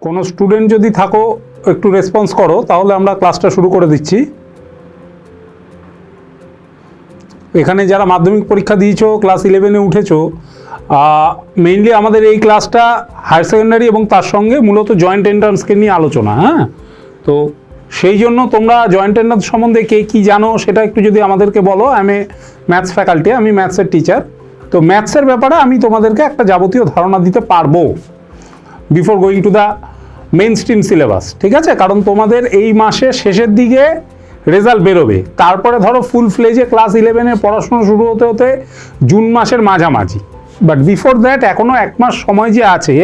কোনো স্টুডেন্ট যদি থাকো একটু রেসপন্স করো, তাহলে আমরা ক্লাসটা শুরু করে দিচ্ছি। এখানে যারা মাধ্যমিক পরীক্ষা দিয়েছো, ক্লাস 11-এ উঠেছো, মেইনলি আমাদের এই ক্লাসটা হায়ার সেকেন্ডারি এবং তার সঙ্গে মূলত জয়েন্ট এন্ট্রান্সকে নিয়ে আলোচনা। হ্যাঁ, তো সেই জন্য তোমরা জয়েন্ট এন্ট্রান্স সম্বন্ধে কে কী জানো সেটা একটু যদি আমাদেরকে বলো। আমি ম্যাথস ফ্যাকাল্টি, আমি ম্যাথসের টিচার, তো ম্যাথসের ব্যাপারে আমি তোমাদেরকে একটা যাবতীয় ধারণা দিতে পারবো before going to the main stream syllabus. ঠিক আছে, কারণ তোমাদের এই মাসের শেষের দিকে রেজাল্ট বেরোবে, তারপরে ধরো ফুল ফ্লেজে ক্লাস 11-এর পড়াশোনা শুরু হতে হতে জুন মাসের মাঝামাঝি। বাট বিফোর দ্যাট এখনও 1 মাস সময় যে আছে,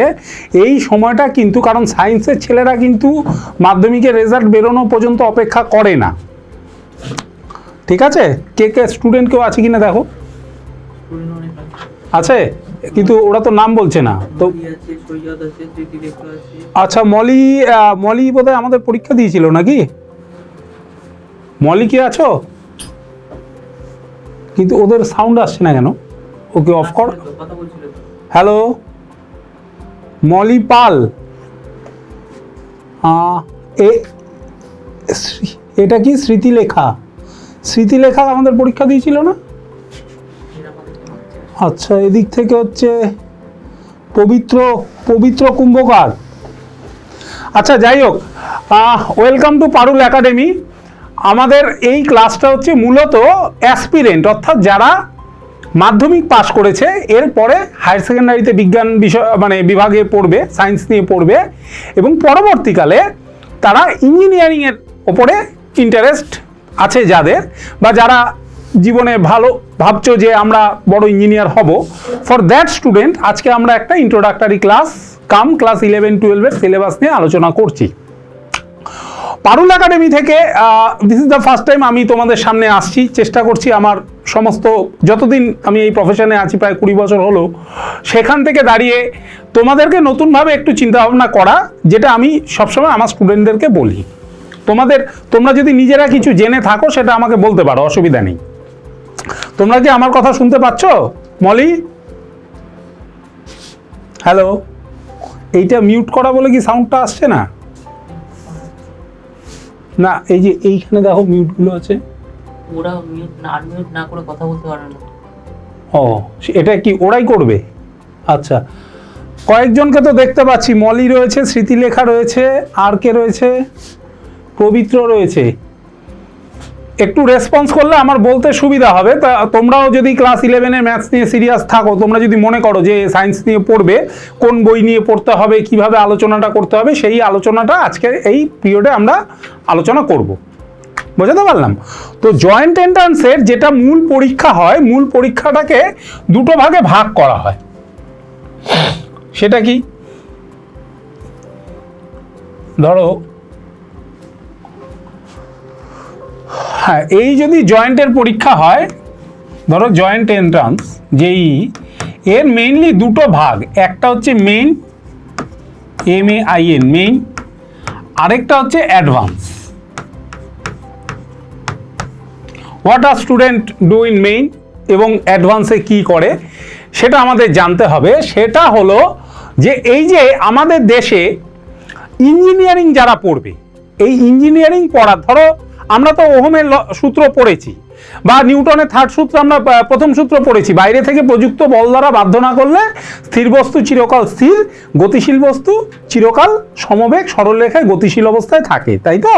এই সময়টা কিন্তু, কারণ সায়েন্সের ছেলেরা কিন্তু মাধ্যমিকের রেজাল্ট বেরোনো পর্যন্ত অপেক্ষা করে না। ঠিক আছে, কে কে স্টুডেন্ট কেউ আছে কিনা দেখো। আছে, কিন্তু ওরা তো নাম বলছে না তো। আচ্ছা, মলি বোধহয় আমাদের পরীক্ষা দিয়েছিল নাকি? মলি কি আছো? কিন্তু ওদের সাউন্ড আসছে না কেন? ওকে অফ কর। হ্যালো, মলি পাল, এটা কি স্মৃতিলেখা? স্মৃতিলেখা আমাদের পরীক্ষা দিয়েছিল না? আচ্ছা, এদিক থেকে হচ্ছে পবিত্র কুম্ভকার। আচ্ছা, যাই হোক, ওয়েলকাম টু পারুল একাডেমি। আমাদের এই ক্লাসটা হচ্ছে মূলত অ্যাসপিরেন্ট, অর্থাৎ যারা মাধ্যমিক পাশ করেছে, এরপরে হায়ার সেকেন্ডারিতে বিজ্ঞান বিষয় বিভাগে পড়বে, সায়েন্স নিয়ে পড়বে, এবং পরবর্তীকালে তারা ইঞ্জিনিয়ারিংয়ের ওপরে ইন্টারেস্ট আছে যাদের, বা যারা জীবনে ভালো ভাবছো যে আমরা বড় ইঞ্জিনিয়ার হব, ফর দ্যাট স্টুডেন্ট আজকে আমরা একটা ইন্ট্রোডাক্টরি ক্লাস ক্লাস 11-12-এর সিলেবাস নিয়ে আলোচনা করছি। পারুল একাডেমি থেকে this is the first time আমি তোমাদের সামনে আসছি। চেষ্টা করছি আমার সমস্ত, যতদিন আমি এই প্রফেশনে আছি, প্রায় 20 বছর হলো, সেখান থেকে দাঁড়িয়ে তোমাদেরকে নতুনভাবে একটু চিন্তাভাবনা করা, যেটা আমি সবসময় আমার স্টুডেন্টদেরকে বলি। তোমরা যদি নিজেরা কিছু জেনে থাকো সেটা আমাকে বলতে পারো, অসুবিধা নেই। তোমরা কি আমার কথা শুনতে পাচ্ছ? মলি, হ্যালো, এইটা মিউট করা বলে কি সাউন্ডটা আসছে না? না, এই যে এইখানে দেখো মিউটগুলো আছে, ওরা মিউট না, আনমিউট না করে কথা বলতে পারে না। ও, এটা কি ওরাই করবে? আচ্ছা, কয়েকজনকে তো দেখতে পাচ্ছি, মলি রয়েছে, স্মৃতিলেখা রয়েছে, আর কে রয়েছে, পবিত্র রয়েছে। একটু রেসপন্স করলে আমার বলতে সুবিধা হবে। তা তোমরাও যদি ক্লাস 11-এর ম্যাথস নিয়ে সিরিয়াস থাকো, তোমরা যদি মনে করো যে সায়েন্স নিয়ে পড়বে, কোন বই নিয়ে পড়তে হবে, কিভাবে আলোচনাটা করতে হবে, সেই আলোচনাটা আজকের এই পিরিয়ডে আমরা আলোচনা করব। বোঝাতে পারলাম তো? জয়েন্ট এন্ট্রান্সের যেটা মূল পরীক্ষা হয়, মূল পরীক্ষাটাকে দুটো ভাগে ভাগ করা হয়। সেটা কি? ধরো, হ্যাঁ, এই যদি জয়েন্টের পরীক্ষা হয়, ধরো জয়েন্ট এন্ট্রান্স যেই, এর মেইনলি দুটো ভাগ। একটা হচ্ছে মেইন, MAIN, মেইন, আরেকটা হচ্ছে advance. What are student do in main এবং অ্যাডভান্সে কি করে সেটা আমাদের জানতে হবে। সেটা হলো যে এই যে আমাদের দেশে ইঞ্জিনিয়ারিং যারা পড়বে, এই ইঞ্জিনিয়ারিং পড়া, ধরো আমরা তো ওহমের সূত্র পড়েছি, বা নিউটনের থার্ড সূত্র আমরা প্রথম সূত্র পড়েছি, বাইরে থেকে প্রযুক্ত বল দ্বারা বাধ্য না করলে স্থির বস্তু চিরকাল স্থির, গতিশীল বস্তু চিরকাল সমবেগ সরলরেখায় গতিশীল অবস্থায় থাকে, তাই তো?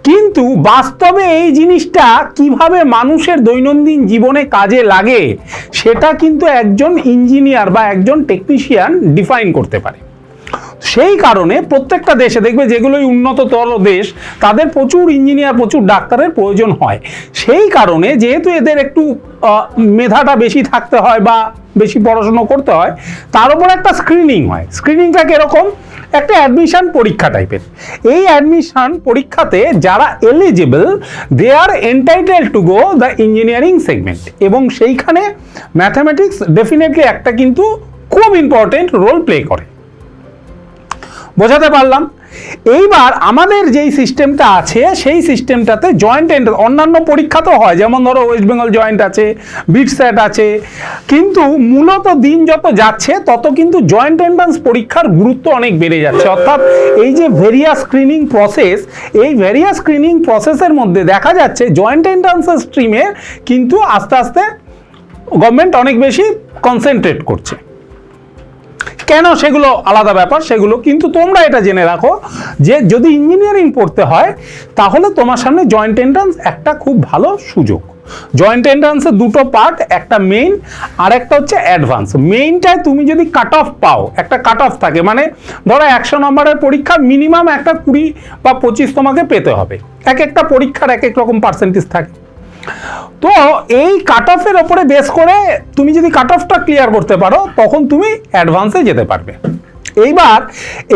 কিন্তু বাস্তবে এই জিনিসটা কিভাবে মানুষের দৈনন্দিন জীবনে কাজে লাগে সেটা কিন্তু একজন ইঞ্জিনিয়ার বা একজন টেকনিশিয়ান ডিফাইন করতে পারে। সেই কারণে প্রত্যেকটা দেশে দেখবে, যেগুলোই উন্নততর দেশ, তাদের প্রচুর ইঞ্জিনিয়ার, প্রচুর ডাক্তারের প্রয়োজন হয়। সেই কারণে যেহেতু এদের একটু মেধাটা বেশি থাকতে হয় বা বেশি পড়াশুনো করতে হয়, তার উপর একটা স্ক্রিনিং হয়। স্ক্রিনিংটা কিরকম? একটা অ্যাডমিশন পরীক্ষা টাইপের। এই অ্যাডমিশন পরীক্ষাতে যারা eligible, they are entitled to go the engineering segment, এবং সেইখানে ম্যাথামেটিক্স ডেফিনেটলি একটা কিন্তু খুব ইম্পর্টেন্ট রোল প্লে করে। বোঝাতে পারলাম? এইবার আমাদের যেই সিস্টেমটা আছে সেই সিস্টেমটাতে জয়েন্ট এন্ট্রান্স, অন্যান্য পরীক্ষা তো হয়, যেমন ধরো ওয়েস্ট বেঙ্গল জয়েন্ট আছে, বিটস্যাট আছে, কিন্তু মূলত দিন যত যাচ্ছে তত কিন্তু জয়েন্ট এন্ট্রান্স পরীক্ষার গুরুত্ব অনেক বেড়ে যাচ্ছে। অর্থাৎ এই যে ভেরিয়াস স্ক্রিনিং প্রসেস, এই ভেরিয়াস স্ক্রিনিং প্রসেসের মধ্যে দেখা যাচ্ছে জয়েন্ট এন্ট্রান্সের স্ট্রিমে কিন্তু আস্তে আস্তে গভর্নমেন্ট অনেক বেশি কনসেন্ট্রেট করছে। কেন সেগুলো আলাদা ব্যাপার, সেগুলো কিন্তু তোমরা এটা জেনে রাখো যে যদি ইঞ্জিনিয়ারিং পড়তে হয় তাহলে তোমার সামনে জয়েন্ট এন্ট্রান্স একটা খুব ভালো সুযোগ। জয়েন্ট এন্ট্রান্সের দুটো পার্ট, একটা মেইন আর একটা হচ্ছে অ্যাডভান্স। মেইনটায় তুমি যদি কাট অফ পাও, একটা কাট অফ থাকে, মানে ধরো 100 নম্বরের পরীক্ষা মিনিমাম একটা 20 বা 25 তোমাকে পেতে হবে। এক একটা পরীক্ষার এক এক রকম পার্সেন্টেজ থাকে। তো এই কাট অফের ওপরে বেস করে তুমি যদি কাট অফটা ক্লিয়ার করতে পারো তখন তুমি অ্যাডভান্সে যেতে পারবে। এইবার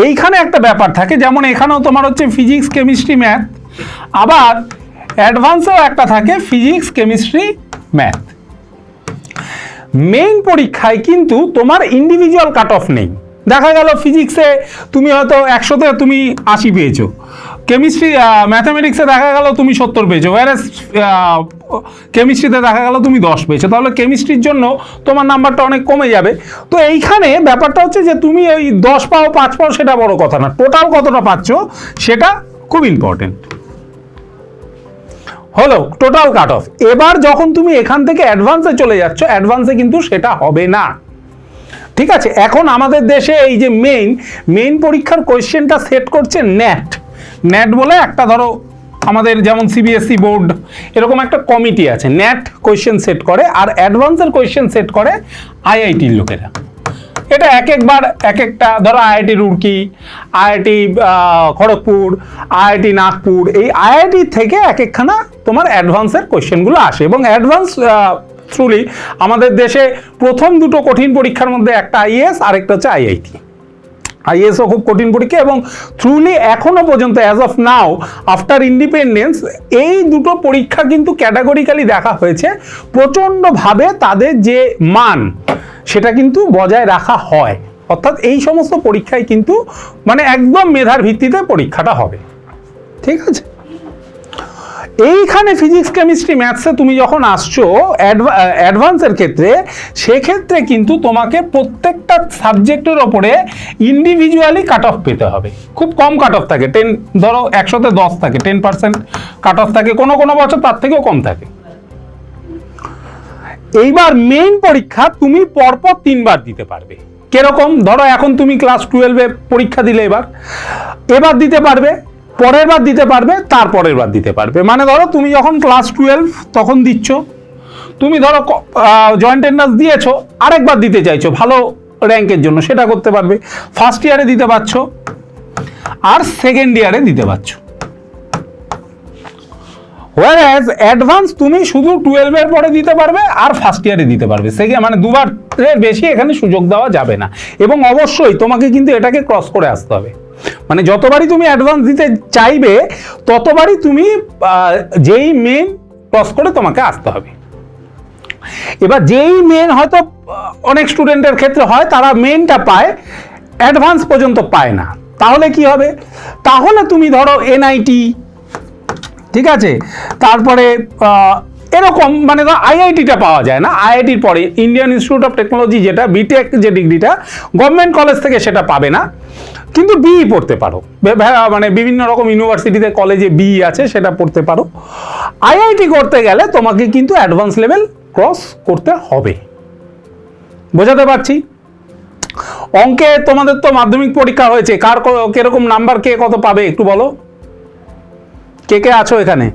এইখানে একটা ব্যাপার থাকে, যেমন এখানেও তোমার হচ্ছে ফিজিক্স, কেমিস্ট্রি, ম্যাথ, আবার অ্যাডভান্সেও একটা থাকে ফিজিক্স, কেমিস্ট্রি, ম্যাথ। মেইন পরীক্ষায় কিন্তু তোমার ইন্ডিভিজুয়াল কাট অফ নেই। দেখা গেল ফিজিক্সে তুমি হয়তো 100-তে তুমি 80 পেয়েছো, কেমিস্ট্রি ম্যাথামেটিক্সে দেখা গেল তুমি 70 পেয়েছো, ওয়ারেস কেমিস্ট্রিতে দেখা গেল তুমি 10 পেয়েছো, তাহলে কেমিস্ট্রির জন্য তোমার নাম্বারটা অনেক কমে যাবে। তো এইখানে ব্যাপারটা হচ্ছে যে তুমি ওই 10 পাও 5 পাও সেটা বড় কথা না, টোটাল কতটা পাচ্ছ সেটা খুব ইম্পর্টেন্ট। হলো টোটাল কাট অফ। এবার যখন তুমি এখান থেকে অ্যাডভান্সে চলে যাচ্ছ, অ্যাডভান্সে কিন্তু সেটা হবে না, ঠিক আছে? এখন আমাদের দেশে এই যে মেইন পরীক্ষার কোয়েশ্চেনটা সেট করছে ন্যাট বলে একটা, ধরো আমাদের যেমন সিবিএসই বোর্ড এরকম একটা কমিটি আছে, ন্যাট কোয়েশ্চেন সেট করে, আর অ্যাডভান্সের কোয়েশ্চেন সেট করে আইআইটির লোকেরা। এটা এক একবার এক একটা, ধরো IIT Roorkee, IIT Kharagpur, IIT Nagpur, এই আইআইটি থেকে এক একখানা তোমার অ্যাডভান্সের কোয়েশ্চেনগুলো আসে। এবং অ্যাডভান্স থ্রুলি আমাদের দেশে প্রথম দুটো কঠিন পরীক্ষার মধ্যে একটা আইএএস আর একটা হচ্ছে আইআইটি। আইএসও খুব কঠিন পরীক্ষা, এবং থ্রুলি এখনো পর্যন্ত as of now after independence এই দুটো পরীক্ষা কিন্তু ক্যাটাগরিক্যালি দেখা হয়েছে, প্রচণ্ডভাবে তাদের যে মান সেটা কিন্তু বজায় রাখা হয়। অর্থাৎ এই সমস্ত পরীক্ষায় কিন্তু মানে একদম মেধার ভিত্তিতে পরীক্ষাটা হবে, ঠিক আছে? এইখানে ফিজিক্স, কেমিস্ট্রি, ম্যাথসে তুমি যখন আসছো অ্যাডভান্সের ক্ষেত্রে, সেক্ষেত্রে কিন্তু তোমাকে প্রত্যেকটা সাবজেক্টের ওপরে ইন্ডিভিজুয়ালি কাট অফ পেতে হবে। খুব কম কাট অফ থাকে, 10, ধরো 100-তে 10 থাকে, 10% কাট অফ থাকে, কোনো কোনো বছর তার থেকেও কম থাকে। এইবার মেইন পরীক্ষা তুমি পরপর 3 বার দিতে পারবে। কিরকম? ধরো এখন তুমি ক্লাস 12-এ পরীক্ষা দিলে, এবার দিতে পারবে, পরের বার দিতে পারবে, তারপরের বার দিতে পারবে। মানে ধরো তুমি যখন ক্লাস 12 তখন দিচ্ছ, তুমি ধরো জয়েন্ট এন্ট্রান্স দিয়েছো, আরেকবার দিতে চাইছো ভালো র্যাঙ্কের জন্য, সেটা করতে পারবে। ফার্স্ট ইয়ারে দিতে পারছো আর সেকেন্ড ইয়ারে দিতে পারছো। whereas অ্যাডভান্স তুমি শুধু 12-এর পরে দিতে পারবে আর ফার্স্ট ইয়ারে দিতে পারবে। মানে দুবারের বেশি এখানে সুযোগ দেওয়া যাবে না। এবং অবশ্যই তোমাকে কিন্তু এটাকে ক্রস করে আসতে হবে, মানে যতবারই তুমি অ্যাডভান্স দিতে চাইবে ততবারই তুমি যেই মেন ক্রস করে তোমাকে আসতে হবে। এবার যেই মেন হয়তো অনেক স্টুডেন্টের ক্ষেত্রে হয়, তারা মেনটা পায়, অ্যাডভান্স পর্যন্ত পায় না, তাহলে কি হবে? তাহলে তুমি ধরো এনআইটি, ঠিক আছে, তারপরে এরকম, মানে আইআইটিটা পাওয়া যায় না, আইআইটির পরে ইন্ডিয়ান ইনস্টিটিউট অফ টেকনোলজি, যেটা বিটেক যে ডিগ্রিটা গভর্নমেন্ট কলেজ থেকে সেটা পাবে না, কিন্তু বিই পড়তে পারো, মানে বিভিন্ন রকম ইউনিভার্সিটিতে কলেজে বিই আছে, সেটা পড়তে পারো। আইআইটি করতে গেলে তোমাকে কিন্তু অ্যাডভান্স লেভেল ক্রস করতে হবে। বোঝাতে পারছি? অঙ্কে তোমাদের তো মাধ্যমিক পরীক্ষা হয়েছে, কার কিরকম নাম্বার, কে কত পাবে একটু বলো, কে কে আছো এখানে?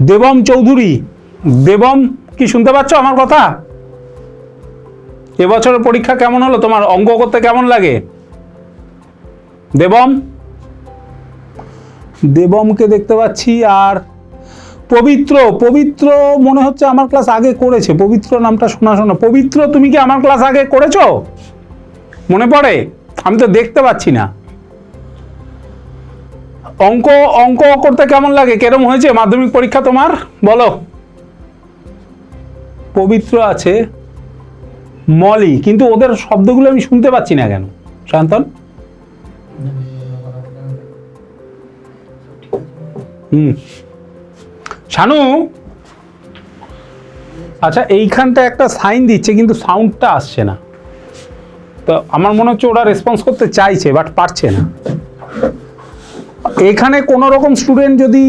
দেবম চৌধুরী, দেবম কি শুনতে পাচ্ছ আমার কথা? এবছরের পরীক্ষা কেমন হলো তোমার? অঙ্ক করতে কেমন লাগে? দেবমকে দেখতে পাচ্ছি। আর পবিত্র মনে হচ্ছে আমার ক্লাস আগে করেছে, পবিত্র নামটা শোনা। পবিত্র, তুমি কি আমার ক্লাস আগে করেছো? মনে পড়ে? আমি তো দেখতে পাচ্ছি না। অঙ্ক করতে কেমন লাগে? কেরম হয়েছে মাধ্যমিক পরীক্ষা তোমার? বলো। পবিত্র আছে, মলি, কিন্তু ওদের শব্দগুলো আমি শুনতে পাচ্ছি না কেন সায়ন্তন? শানু, আচ্ছা এইখানটা একটা সাইন দিচ্ছে কিন্তু সাউন্ডটা আসছে না, তো আমার মনে হচ্ছে ওরা রেসপন্স করতে চাইছে বাট পারছে না। এখানে কোনো রকম স্টুডেন্ট যদি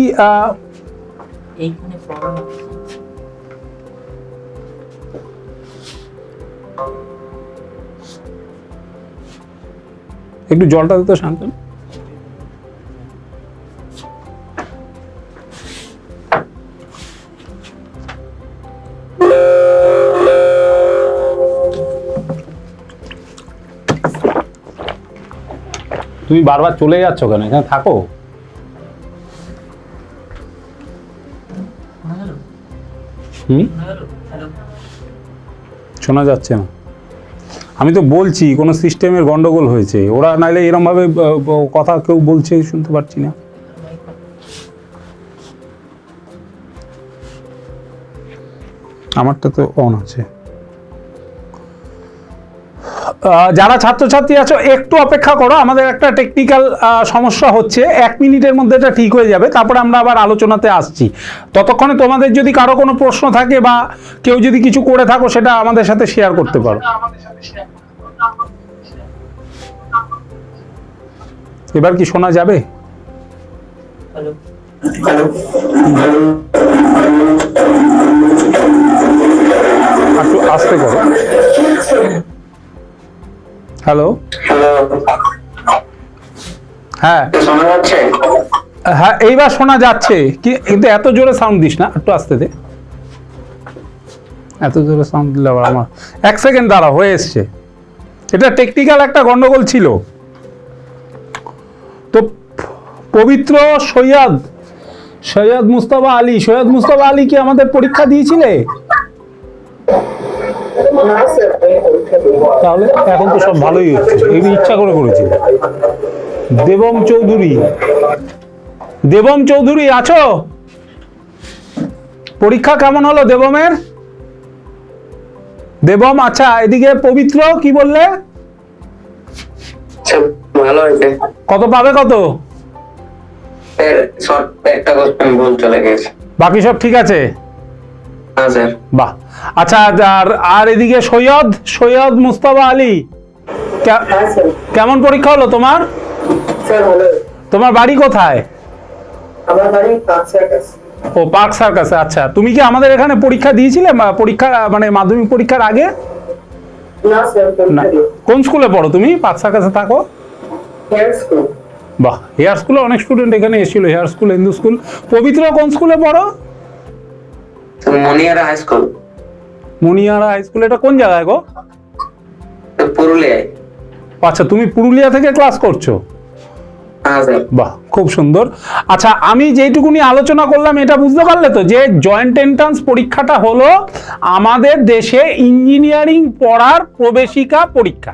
এইখানে প্রবলেম একটু জলটা দিত শান্তন। তুমি বারবার চলে যাচ্ছ কেন? এখানে থাকো। শোনা যাচ্ছে না। আমি তো বলছি কোনো সিস্টেমের গন্ডগোল হয়েছে, ওরা নাইলে এরম ভাবে কথা কেউ বলছে শুনতে পাচ্ছি না। আমারটা তো অন আছে। যারা ছাত্রছাত্রী আছো একটু অপেক্ষা করো, আমাদের একটা টেকনিক্যাল সমস্যা হচ্ছে, 1 মিনিটের মধ্যে এটা ঠিক হয়ে যাবে, তারপরে আমরা আবার আলোচনাতে আসছি। ততক্ষণে তোমাদের যদি কারো কোনো প্রশ্ন থাকে বা কেউ যদি কিছু করে থাকো সেটা আমাদের সাথে শেয়ার করতে পারো। এবার কি শোনা যাবে? হ্যালো একটু আস্তে করো। হ্যালো, হ্যাঁ হ্যাঁ এইবার শোনা যাচ্ছে, কিন্তু এত জোরে সাউন্ড দিস না, একটু আস্তে দে। এত জোরে সাউন্ড দিলে আবার আমার 1 সেকেন্ড দাঁড়া, হয়ে এসছে। এটা টেকনিক্যাল একটা গন্ডগোল ছিল। তো পবিত্র সৈয়দ মুস্তফা আলী কি আমাদের পরীক্ষা দিয়েছিলে? তাহলে এখন তো সব ভালোই হচ্ছে, এগুলি ইচ্ছা করে করেছিল। দেবম চৌধুরী আছো? পরীক্ষা কেমন হলো দেবমের? দেবম, আচ্ছা এদিকে পবিত্র কি বললে? ভালো হয়েছে। কত পাবে? কত? একটা কোশ্চেন ভুল চলে গেছে, বাকি সব ঠিক আছে? হ্যাঁ স্যার। বাহ, আচ্ছা। আর এদিকে সৈয়দ মুস্তফা আলী, কেমন পরীক্ষা হলো তোমার? তোমার বাড়ি কোথায়? আমার বাড়ি পার্ক সার্কাস। ও, পার্ক সার্কাসে। আচ্ছা, তুমি কি আমাদের এখানে পরীক্ষা দিয়েছিলে পরীক্ষা মানে মাধ্যমিক পরীক্ষার আগে? না স্যার। না। কোন স্কুলে পড়ো তুমি? পার্ক সার্কাসে থাকো? Hair school. বাহ, হেয়ার স্কুলে অনেক স্টুডেন্ট এখানে এসেছিল। Hare school, Hindu school. Pabitra কোন স্কুলে পড়ো? Maniara high school. Maniara high school, এটা কোন জায়গায় গো? পুরুলিয়ায়। আচ্ছা, তুমি পুরুলিয়া থেকে ক্লাস করছো? হ্যাঁ স্যার। বাহ, খুব সুন্দর। আচ্ছা, আমি যেটুকুনি আলোচনা করলাম এটা বুঝতে পারলে তো, যে জয়েন্ট এন্ট্রান্স পরীক্ষাটা হলো আমাদের দেশে ইঞ্জিনিয়ারিং পড়ার প্রবেশিকা পরীক্ষা।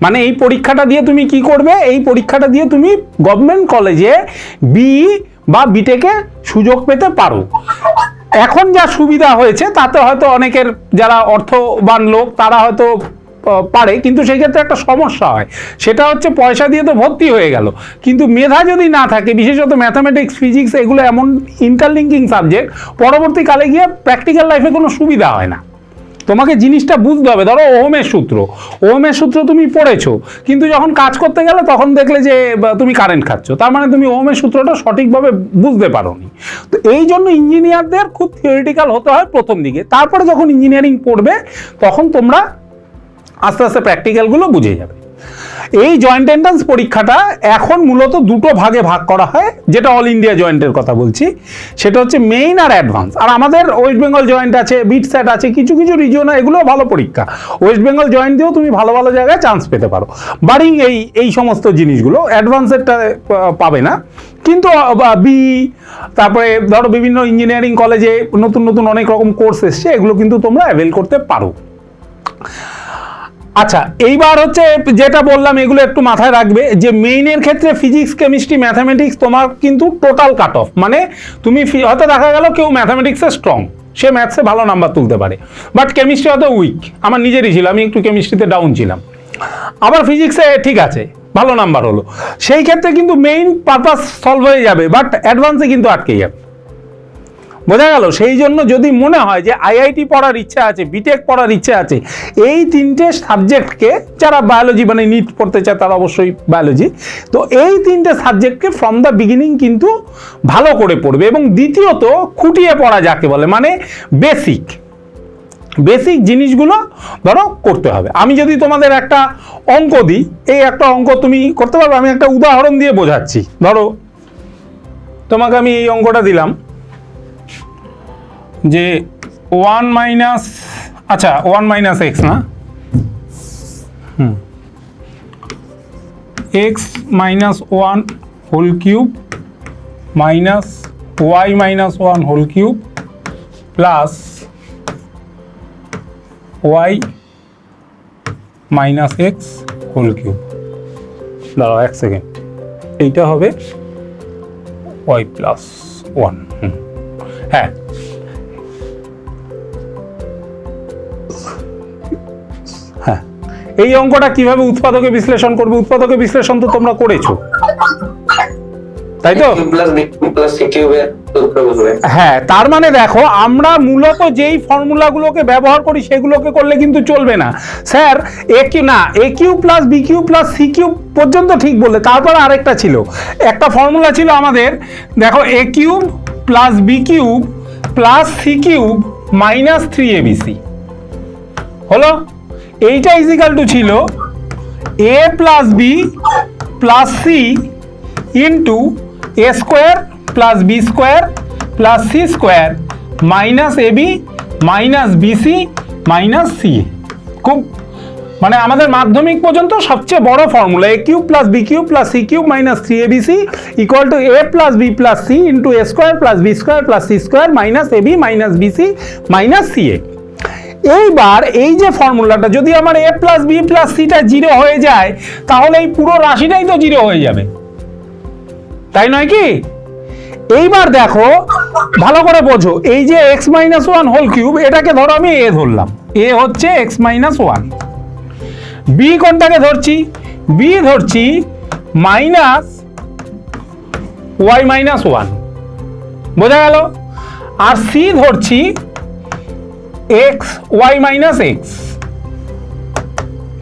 মানে এই পরীক্ষাটা দিয়ে তুমি কি করবে? এই পরীক্ষাটা দিয়ে তুমি গভর্নমেন্ট কলেজে বিই বা বিটেকে সুযোগ পেতে পারো। এখন যা সুবিধা হয়েছে তাতে হয়তো অনেকের যারা অর্থবান লোক তারা হয়তো পারে, কিন্তু সেই ক্ষেত্রে একটা সমস্যা হয়, সেটা হচ্ছে পয়সা দিয়ে তো ভর্তি হয়ে গেল, কিন্তু মেধা যদি না থাকে, বিশেষত ম্যাথামেটিক্স, ফিজিক্স, এগুলো এমন ইন্টারলিঙ্কিং সাবজেক্ট, পরবর্তীকালে গিয়ে প্র্যাকটিক্যাল লাইফে কোনো সুবিধা হয় না। তোমাকে জিনিসটা বুঝতে হবে। ধরো ওহমের সূত্র তুমি পড়েছো, কিন্তু যখন কাজ করতে গেলে তখন দেখলে যে তুমি কারেন্ট খাচ্ছ, তার মানে তুমি ওহমের সূত্রটা সঠিকভাবে বুঝতে পারোনি। তো এই জন্য ইঞ্জিনিয়ারদের খুব থিওরিটিক্যাল হতে হয় প্রথম দিকে, তারপরে যখন ইঞ্জিনিয়ারিং পড়বে তখন তোমরা আস্তে আস্তে প্র্যাকটিক্যালগুলো বুঝে যাবে। এই জয়েন্ট এন্ট্রান্স পরীক্ষাটা এখন মূলত দুটো ভাগে ভাগ করা হয়, যেটা অল ইন্ডিয়া জয়েন্টের কথা বলছি, সেটা হচ্ছে মেইন আর অ্যাডভান্স। আর আমাদের ওয়েস্ট বেঙ্গল জয়েন্ট আছে, বিটস্যাট আছে, কিছু কিছু রিজিয়নে এগুলো ভালো পরীক্ষা। ওয়েস্ট বেঙ্গল জয়েন্ট দিয়েও তুমি ভালো ভালো জায়গায় চান্স পেতে পারো, বারিং এই সমস্ত জিনিসগুলো। অ্যাডভান্সেরটা পাবে না, কিন্তু তারপরে ধরো বিভিন্ন ইঞ্জিনিয়ারিং কলেজে নতুন নতুন অনেক রকম কোর্স এসছে, এগুলো কিন্তু তোমরা অ্যাভেল করতে পারো। আচ্ছা, এইবার হচ্ছে যেটা বললাম এগুলো একটু মাথায় রাখবে, যে মেইনের ক্ষেত্রে ফিজিক্স, কেমিস্ট্রি, ম্যাথামেটিক্স তোমার কিন্তু টোটাল কাট অফ, মানে তুমি হয়তো দেখা গেল কেউ ম্যাথামেটিক্সে স্ট্রং, সে ম্যাথসে ভালো নাম্বার তুলতে পারে, বাট কেমিস্ট্রি অত উইক, আমার নিজেরই ছিল, আমি একটু কেমিস্ট্রিতে ডাউন ছিলাম। আবার ফিজিক্সে ঠিক আছে, ভালো নাম্বার হলো, সেই ক্ষেত্রে কিন্তু মেইন পারপাস সলভ হয়ে যাবে, বাট অ্যাডভান্সে কিন্তু আটকে যাবে। বোঝা গেল? সেই জন্য যদি মনে হয় যে আইআইটি পড়ার ইচ্ছা আছে, বিটেক পড়ার ইচ্ছা আছে, এই তিনটে সাবজেক্টকে, যারা বায়োলজি মানে নিট পড়তে চায় তারা অবশ্যই বায়োলজি, তো এই তিনটে সাবজেক্টকে ফ্রম দ্য বিগিনিং কিন্তু ভালো করে পড়বে। এবং দ্বিতীয়ত খুঁটিয়ে পড়া যাকে বলে, মানে বেসিক জিনিসগুলো ধরো করতে হবে। আমি যদি তোমাদের একটা অঙ্ক দিই, এই একটা অঙ্ক তুমি করতে পারবে, আমি একটা উদাহরণ দিয়ে বোঝাচ্ছি। ধরো তোমাকে আমি এই অঙ্কটা দিলাম যে 1 মাইনাস, আচ্ছা 1 মাইনাস এক্স না, x minus 1 whole cube minus y minus 1 whole cube plus y minus x whole cube. দাঁড়াও 1 সেকেন্ড, এইটা হবে ওয়াই প্লাস 1। হ্যাঁ, হ্যাঁ, এই অঙ্কটা কিভাবে উৎপাদকে বিশ্লেষণ করবে? উৎপাদকে বিশ্লেষণ তো তোমরা করেছো, তাই তো? হ্যাঁ, তার মানে দেখো আমরা মূলত যেই ফর্মুলাগুলোকে ব্যবহার করি সেগুলোকে করলে কিন্তু চলবে না। Sir A cube plus B cube plus C cube পর্যন্ত ঠিক বললে, তারপর আরেকটা ছিল, একটা ফর্মুলা ছিল আমাদের, দেখো A cube plus B cube plus C cube minus 3abc হলো। এইটা ইজিক্যাল টু ছিল A plus B plus C into A square plus B square plus C square minus AB minus BC minus C. খুব মানে আমাদের মাধ্যমিক পর্যন্ত সবচেয়ে বড় formula, A cube plus B cube plus C cube minus 3abc equal to A plus B plus C into A square plus B square plus C square minus AB minus BC minus CA. এইবার এই যে ফর্মুলাটা, যদি আমার এ plus B plus সিটা 0 হয়ে যায়, তাহলে এই পুরো রাশিটাই তো 0 হয়ে যাবে, তাই নয় কি? এইবার দেখো ভালো করে বোঝো, এই যে এক্স মাইনাস 1 হোল কিউব, এটাকে ধরো আমি এ ধরলাম, এ হচ্ছে এক্স মাইনাস 1। বি কোনটাকে ধরছি? বি ধরছি মাইনাস ওয়াই মাইনাস 1, বোঝা গেল? আর সি ধরছি এক্স ওয়াই মাইনাস এক্স।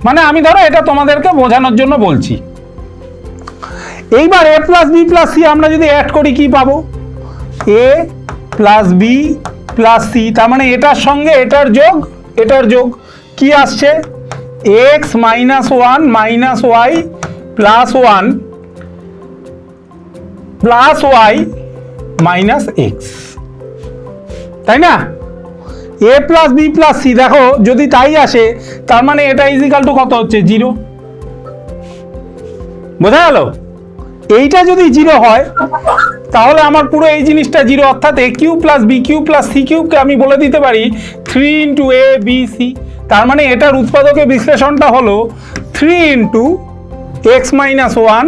মানে আমি ধরো এটা তোমাদেরকে বোঝানোর জন্য বলছি। এইবার A plus B plus C আমরা যদি অ্যাড করি কি পাবো? A plus B plus C, তার মানে এটার সঙ্গে এটার যোগ কি আসছে? X minus 1 minus y plus 1 plus y minus x, তাই না? A plus B plus C, দেখো যদি তাই আসে, তার মানে এটা ইজিক্যাল টু কত হচ্ছে? 0। বোঝা গেল? এইটা যদি 0 হয় তাহলে আমার পুরো এই জিনিসটা 0, অর্থাৎ A cube plus B cube plus সি কিউবকে আমি বলে দিতে পারি 3 ইন্টু এ বি সি। তার মানে এটার উৎপাদকে বিশ্লেষণটা হলো 3 into x minus 1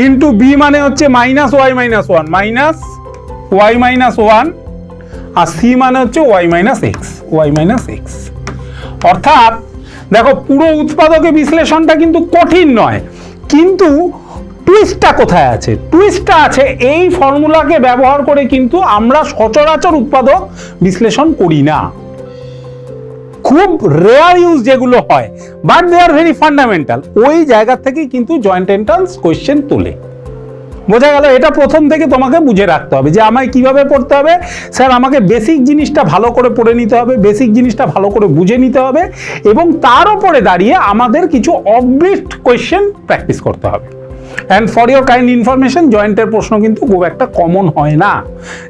into B মানে হচ্ছে minus y minus 1 minus y minus 1, আর সি মানে হচ্ছে ওয়াই মাইনাস এক্স। অর্থাৎ দেখো পুরো উৎপাদকে বিশ্লেষণটা কিন্তু কঠিন নয়, কিন্তু টুইস্টটা কোথায় আছে? টুইস্টটা আছে এই ফর্মুলাকে ব্যবহার করে কিন্তু আমরা সচরাচর উৎপাদক বিশ্লেষণ করি না, খুব রেয়ার ইউজ যেগুলো হয়, but they are very fundamental. ওই জায়গা থেকে কিন্তু জয়েন্ট এন্ট্রান্স কোয়েশ্চেন তোলে। বোঝা গেল? এটা প্রথম থেকে তোমাকে বুঝে রাখতে হবে যে আমায় কিভাবে পড়তে হবে। স্যার আমাকে বেসিক জিনিসটা ভালো করে পড়ে নিতে হবে, বেসিক জিনিসটা ভালো করে বুঝে নিতে হবে, এবং তার উপরে দাঁড়িয়ে আমাদের কিছু অবলিস্ট কোয়েশ্চেন প্র্যাকটিস করতে হবে। And for your kind information, জয়েন্টের প্রশ্ন কিন্তু খুব একটা কমন হয় না,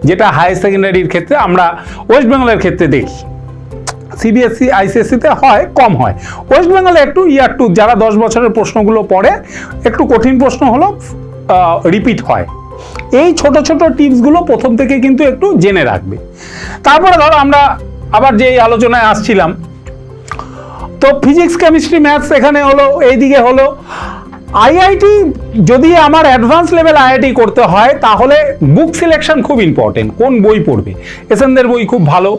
যেটা হায়ার সেকেন্ডারির ক্ষেত্রে আমরা ওয়েস্ট বেঙ্গলের ক্ষেত্রে দেখি। সিবিএসসি আইসিএসসিতে হয়, কম হয়। ওয়েস্ট বেঙ্গলে একটু ইয়ার টু, যারা 10 বছরের প্রশ্নগুলো পড়ে, একটু কঠিন প্রশ্ন হলো রিপিট হয়। এই ছোট ছোট টিপসগুলো প্রথম থেকে কিন্তু একটু জেনে রাখবে। তারপরে ধরো আমরা আবার যে আলোচনায় আসছিলাম, তো ফিজিক্স কেমিস্ট্রি ম্যাথস এখানে হলো, এইদিকে হলো, আইআইটি যদি আমার অ্যাডভান্স লেভেল আইআইটি করতে হয় তাহলে বুক সিলেকশন খুব ইম্পর্টেন্ট, কোন বই পড়বে। এসএনদের বই খুব ভালো।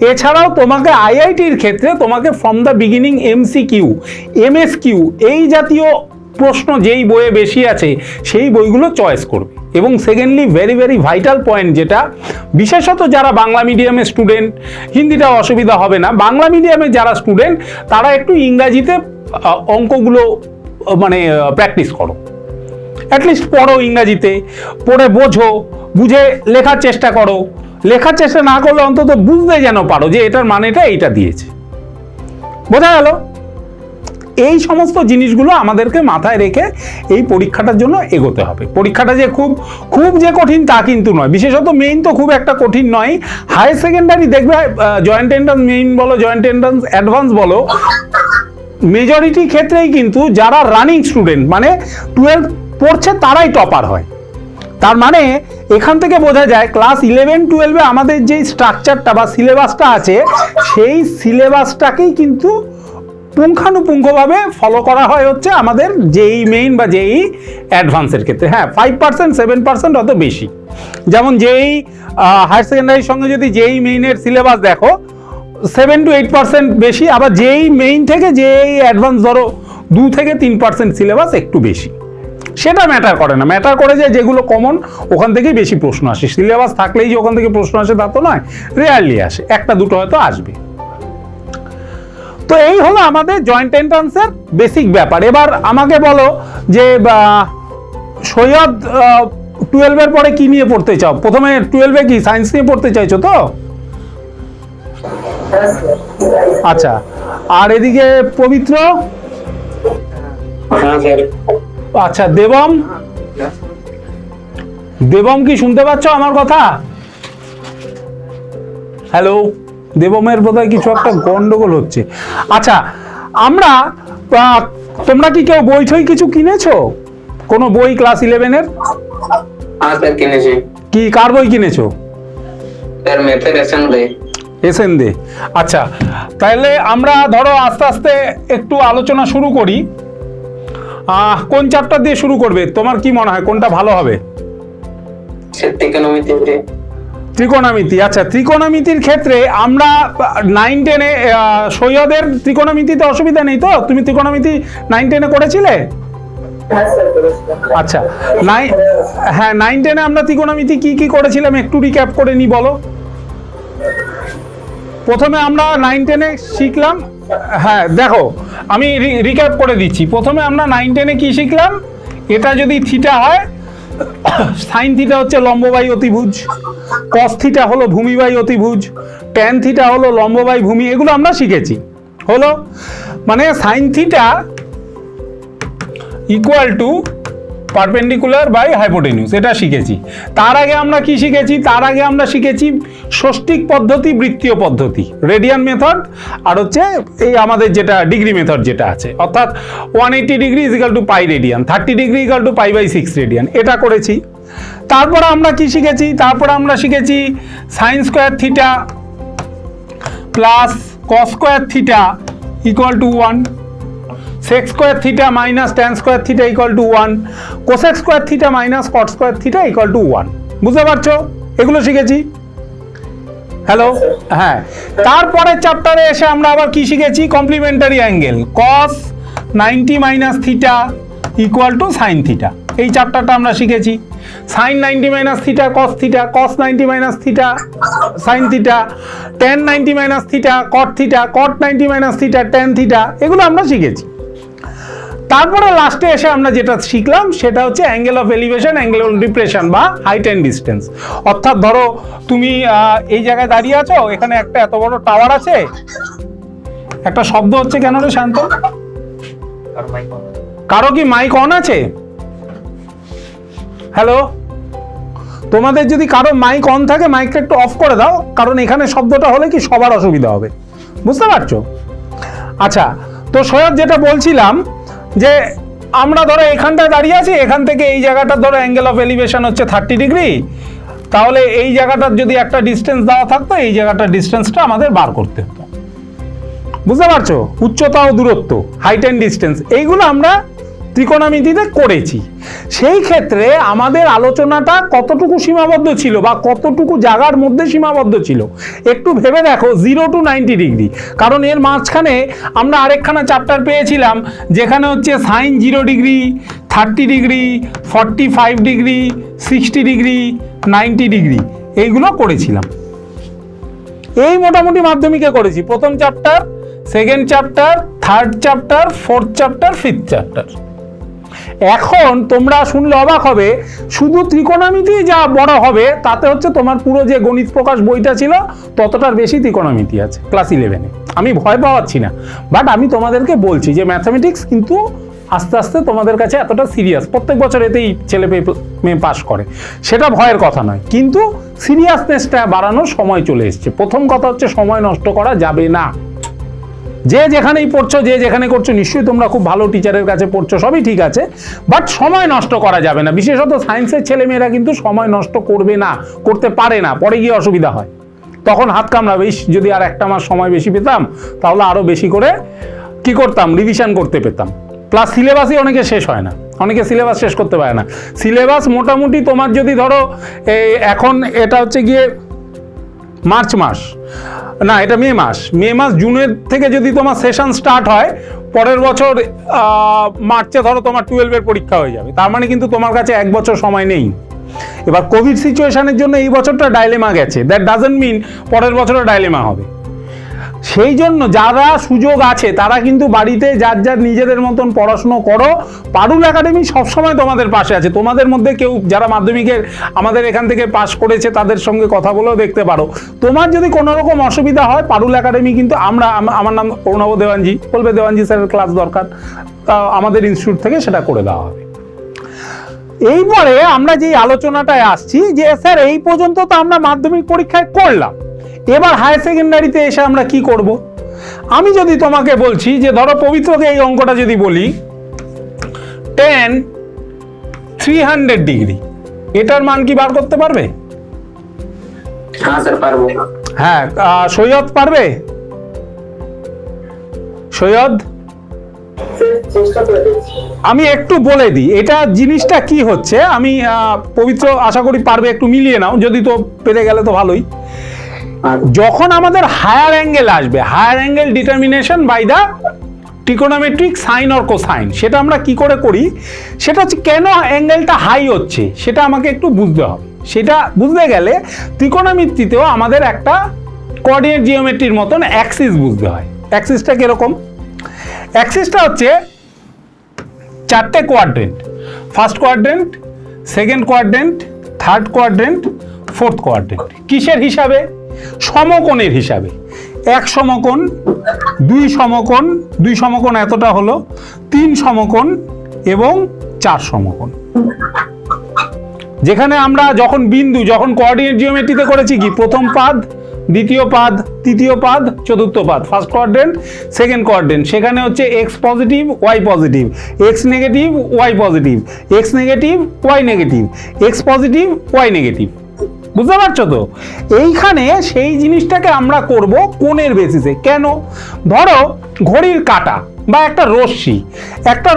এছাড়াও তোমাকে আইআইটির ক্ষেত্রে তোমাকে ফ্রম দ্য বিগিনিং এমসিকিউ, এমএসকিউ এই জাতীয় প্রশ্ন যেই বইয়ে বেশি আছে সেই বইগুলো চয়েস করবে। এবং secondly very very vital point যেটা, বিশেষত যারা বাংলা মিডিয়ামের স্টুডেন্ট, হিন্দিটা অসুবিধা হবে না, বাংলা মিডিয়ামের যারা স্টুডেন্ট তারা একটু ইংরাজিতে অঙ্কগুলো মানে প্র্যাকটিস করো, অ্যাটলিস্ট পড়ো ইংরাজিতে, পড়ে বোঝো, বুঝে লেখার চেষ্টা করো। লেখার চেষ্টা না করলে অন্তত বুঝতে যেন পারো যে এটার মানেটা এইটা দিয়েছে। বোঝা গেল? এই সমস্ত জিনিসগুলো আমাদেরকে মাথায় রেখে এই পরীক্ষাটার জন্য এগোতে হবে। পরীক্ষাটা যে খুব খুব যে কঠিন তা কিন্তু নয়, বিশেষত মেইন তো খুব একটা কঠিন নয়। হায়ার সেকেন্ডারি দেখবে জয়েন্ট এন্ট্রান্স মেইন বলো, জয়েন্ট এন্ট্রান্স অ্যাডভান্স বলো, মেজরিটি ক্ষেত্রেই কিন্তু যারা রানিং স্টুডেন্ট মানে 12 পড়ছে তারাই টপার হয়। তার মানে এখান থেকে বোঝা যায় ক্লাস 11-12-এ আমাদের যেই স্ট্রাকচারটা বা সিলেবাসটা আছে সেই সিলেবাসটাকেই কিন্তু পুঙ্খানুপুঙ্খভাবে ফলো করা হয় হচ্ছে আমাদের যেই মেইন বা যেই অ্যাডভান্সের ক্ষেত্রে। হ্যাঁ 5% 7% অত বেশি। যেমন যেই হায়ার সেকেন্ডারির সঙ্গে যদি যেই মেইনের সিলেবাস দেখো 7 to 8% বেশি, আবার যেই মেইন থেকে যেই অ্যাডভান্স ধরো 2 থেকে 3% সিলেবাস একটু বেশি। সেটা ম্যাটার করে না, ম্যাটার করে যে যেগুলো কমন ওখান থেকেই বেশি প্রশ্ন আসে। সিলেবাস থাকলেই যে ওখান থেকে প্রশ্ন আসে তা তো নয়, রেয়ারলি আসে, একটা দুটো হয়তো আসবে। তো এই হলো আমাদের জয়েন্ট এন্ট্রান্সের বেসিক ব্যাপার। এবার আমাকে বলো যে সৈয়দ 12-এর পরে কি নিয়ে পড়তে চাও? প্রথমে 12-এ কি সায়েন্স নিয়ে পড়তে চাইছো তো? আচ্ছা, আর এদিকে পবিত্র? হ্যাঁ স্যার। আচ্ছা, দেবম? দেবম কি শুনতে পাচ্ছ আমার কথা? হ্যালো, দেবমের বোধহয় কিছু একটা গন্ডগোল হচ্ছে। আচ্ছা, আমরা তোমরা কি কেউ বই ঠই কিছু কিনেছো? কোনো বই ক্লাস 11-এর? হ্যাঁ স্যার কিনেছি। কি কার বই কিনেছো? স্যার ম্যাথের এসএনডে। এসএনডে। আচ্ছা, তাহলে আমরা ধরো আস্তে আস্তে একটু আলোচনা শুরু করি। কোন চ্যাপ্টার দিয়ে শুরু করবে? তোমার কি মনে হয় কোনটা ভালো হবে? স্যার ত্রিকোণমিতি। ত্রিকোণমিতি। আচ্ছা, ত্রিকোণমিতির ক্ষেত্রে আমরা 9-10-এ সৈয়দের ত্রিকোণমিতিতে অসুবিধা নেই তো? তুমি ত্রিকোণমিতি 9-10-এ করেছিলে? আচ্ছা, হ্যাঁ 9-10-এ আমরা ত্রিকোণমিতি কি কি করেছিলাম একটু রিক্যাপ করে নি বলো। প্রথমে আমরা 9-10-এ শিখলাম, হ্যাঁ দেখো আমি রিক্যাপ করে দিচ্ছি। প্রথমে আমরা 9-10-এ কি শিখলাম? এটা যদি থিটা হয়, সাইন থিটা হচ্ছে লম্ববাই অতিভুজ, কস থিটা হলো ভূমিবাই অতিভুজ, ট্যান থিটা হলো লম্ববাই ভূমি, এগুলো আমরা শিখেছি। হলো মানে sine theta equal to perpendicular by hypotenuse, এটা শিখেছি। তার আগে আমরা কি শিখেছি? তার আগে আমরা শিখেছি ষষ্ঠিক পদ্ধতি, বৃত্তীয় পদ্ধতি, রেডিয়ান মেথড, আর হচ্ছে এই আমাদের যেটা ডিগ্রি মেথড যেটা আছে, অর্থাৎ 180 degree is equal to pi radian, 30 degree is equal to π/6 radian, এটা করেছি। তারপরে আমরা কি শিখেছি? তারপরে আমরা শিখেছি sine square theta plus cos square theta equal to 1, sec square theta minus tan square theta equal to 1, cosec square theta minus cot square theta equal to 1। বুঝতে পারছো? এগুলো শিখেছি। হ্যালো, হ্যাঁ। তারপরের চ্যাপ্টারে এসে আমরা আবার কি শিখেছি? Complementary angle, cos 90 minus theta equal to sine theta, এই চ্যাপ্টারটা আমরা শিখেছি। Sine 90 minus theta cos theta, cos 90 minus theta sine theta, tan 90 minus theta cot theta, cot 90 minus theta tan theta, এগুলো আমরা শিখেছি। তারপরে লাস্টে এসে আমরা যেটা শিখলাম সেটা হচ্ছে angle of elevation, angle of depression বা হাইট অ্যান্ড ডিস্টেন্স। অর্থাৎ ধরো তুমি এই জায়গায় দাঁড়িয়ে আছো, এখানে একটা এত বড় টাওয়ার আছে, একটা শব্দ হচ্ছে কেন রে শান্ত? কারো কি মাইক অন আছে? হ্যালো, তোমাদের যদি কারো মাইক অন থাকে মাইকটা একটু অফ করে দাও, কারণ এখানে শব্দটা হলে কি সবার অসুবিধা হবে। বুঝতে পারছো? আচ্ছা, তো সৈয়দ যেটা বলছিলাম যে আমরা ধরো এখানটায় দাঁড়িয়ে আছি, এখান থেকে এই জায়গাটার ধরো অ্যাঙ্গেল অফ এলিভেশন হচ্ছে 30 ডিগ্রি, তাহলে এই জায়গাটার যদি একটা ডিস্টেন্স দেওয়া থাকতো, এই জায়গাটার ডিস্টেন্সটা আমাদের বার করতে হতো। বুঝতে পারছো? উচ্চতা ও দূরত্ব, হাইট অ্যান্ড ডিস্টেন্স, এইগুলো আমরা ত্রিকোণমিতিতে করেছি। সেই ক্ষেত্রে আমাদের আলোচনাটা কতটুকু সীমাবদ্ধ ছিল বা কতটুকু জায়গার মধ্যে সীমাবদ্ধ ছিল একটু ভেবে দেখো, 0 to 90 ডিগ্রি। কারণ এর মাঝখানে আমরা আরেকখানা চ্যাপ্টার পেয়েছিলাম যেখানে হচ্ছে sine 0 degree, 30 degree, 45 degree, 60 degree, 90 degree, এইগুলো করেছিলাম। এই মোটামুটি মাধ্যমিকে করেছি, প্রথম chapter, second chapter, third chapter, fourth chapter, fifth chapter. এখন তোমরা শুনলে অবাক হবে, শুধু ত্রিকোণমিতি যা বড় হবে তাতে হচ্ছে তোমার পুরো যে গণিত প্রকাশ বইটা ছিল ততটার বেশি ত্রিকোণমিতি আছে ক্লাস 11-এ। আমি ভয় পাওয়াচ্ছি না, বাট আমি তোমাদেরকে বলছি যে ম্যাথামেটিক্স কিন্তু আস্তে আস্তে তোমাদের কাছে এতটা সিরিয়াস, প্রত্যেক বছর এতেই ছেলে মেয়ে পাস করে, সেটা ভয়ের কথা নয়, কিন্তু সিরিয়াসনেসটা বাড়ানোর সময় চলে এসছে। প্রথম কথা হচ্ছে সময় নষ্ট করা যাবে না। যে যেখানেই পড়ছো, যে যেখানে করছো, নিশ্চয়ই তোমরা খুব ভালো টিচারের কাছে পড়ছো, সবই ঠিক আছে, বাট সময় নষ্ট করা যাবে না। বিশেষত সায়েন্সের ছেলেমেয়েরা কিন্তু সময় নষ্ট করবে না, করতে পারে না, পরে গিয়ে অসুবিধা হয়, তখন হাত কামড়াবে, ইস যদি আর একটা মাস সময় বেশি পেতাম তাহলে আরও বেশি করে কি করতাম, রিভিশন করতে পেতাম। প্লাস সিলেবাসই অনেকে শেষ হয় না, অনেকে সিলেবাস শেষ করতে পারে না। সিলেবাস মোটামুটি তোমার যদি ধরো এখন এটা হচ্ছে গিয়ে মার্চ মাস, না এটা মে মাস, জুনের থেকে যদি তোমার সেশন স্টার্ট হয়, পরের বছর মার্চে ধরো তোমার 12-এর পরীক্ষা হয়ে যাবে, তার মানে কিন্তু তোমার কাছে 1 বছর সময় নেই। এবার কোভিড সিচুয়েশনের জন্য এই বছরটা ডাইলেমা গেছে, দ্যাট ডাজন্ট মিন পরের বছরও ডাইলেমা হবে। সেই জন্য যারা সুযোগ আছে তারা কিন্তু বাড়িতে যার যার নিজেদের মতন পড়াশুনো করো। পারুল একাডেমি সবসময় তোমাদের পাশে আছে। তোমাদের মধ্যে কেউ যারা মাধ্যমিকের আমাদের এখান থেকে পাস করেছে তাদের সঙ্গে কথা বলেও দেখতে পারো। তোমার যদি কোনো রকম অসুবিধা হয়, পারুল একাডেমি কিন্তু আমার নাম অর্ণব দেওয়ানজি, বলবে দেওয়ানজি স্যারের ক্লাস দরকার, আমাদের ইনস্টিটিউট থেকে সেটা করে দেওয়া হবে। এইবারে আমরা যে আলোচনাটায় আসছি যে স্যার এই পর্যন্ত তো আমরা মাধ্যমিক পরীক্ষায় করলাম, এবার হায়ার সেকেন্ডারিতে এসে আমরা কি করব। আমি যদি তোমাকে বলছি যে ধরো পবিত্রকে এই অঙ্কটা যদি বলি, tan 300 ডিগ্রি, এটার মান কি বার করতে পারবে? হ্যাঁ স্যার পারবো। হ্যাঁ, সৈয়দ পারবে? সৈয়দ, আমি একটু বলে দিই এটা জিনিসটা কি হচ্ছে। আমি পবিত্র আশা করি পারবে, একটু মিলিয়ে নাও, যদি তো পেরে গেলে তো ভালোই। যখন আমাদের হায়ার অ্যাঙ্গেল আসবে, higher angle determination by the trigonometric sine or cosine, সেটা আমরা কি করে করি, সেটা হচ্ছে কেন অ্যাঙ্গেলটা হাই হচ্ছে সেটা আমাকে একটু বুঝতে হবে। সেটা বুঝতে গেলে ত্রিকোণমিতিতেও আমাদের একটা কোঅর্ডিনেট জিওমেট্রির মতন অ্যাক্সিস বুঝতে হয়। অ্যাক্সিসটা কিরকম? অ্যাক্সিসটা হচ্ছে 4টে quadrant, first quadrant, second quadrant, third quadrant, fourth quadrant. কিসের হিসাবে? সমকোণের হিসাবে। 1 সমকোণ, 2 সমকোণ, 2 সমকোণ এতটা হলো, 3 সমকোণ এবং 4 সমকোণ। যেখানে আমরা যখন বিন্দু, যখন কোঅর্ডিনেট জিওমেট্রিতে করেছি কি, প্রথম পাদ, দ্বিতীয় পাদ, তৃতীয় পাদ, চতুর্থ পাদ, ফার্স্ট কোয়াড্রেন্ট, সেকেন্ড কোয়াড্রেন্ট, সেখানে হচ্ছে x positive, y positive, x negative, y positive, x negative, y negative, x positive, y negative. বুঝতে পারছো তো? এইখানে সেই জিনিসটাকে আমরা করব কোণের বেসিসে। কেন? ধরো ঘড়ির কাঁটা বা একটা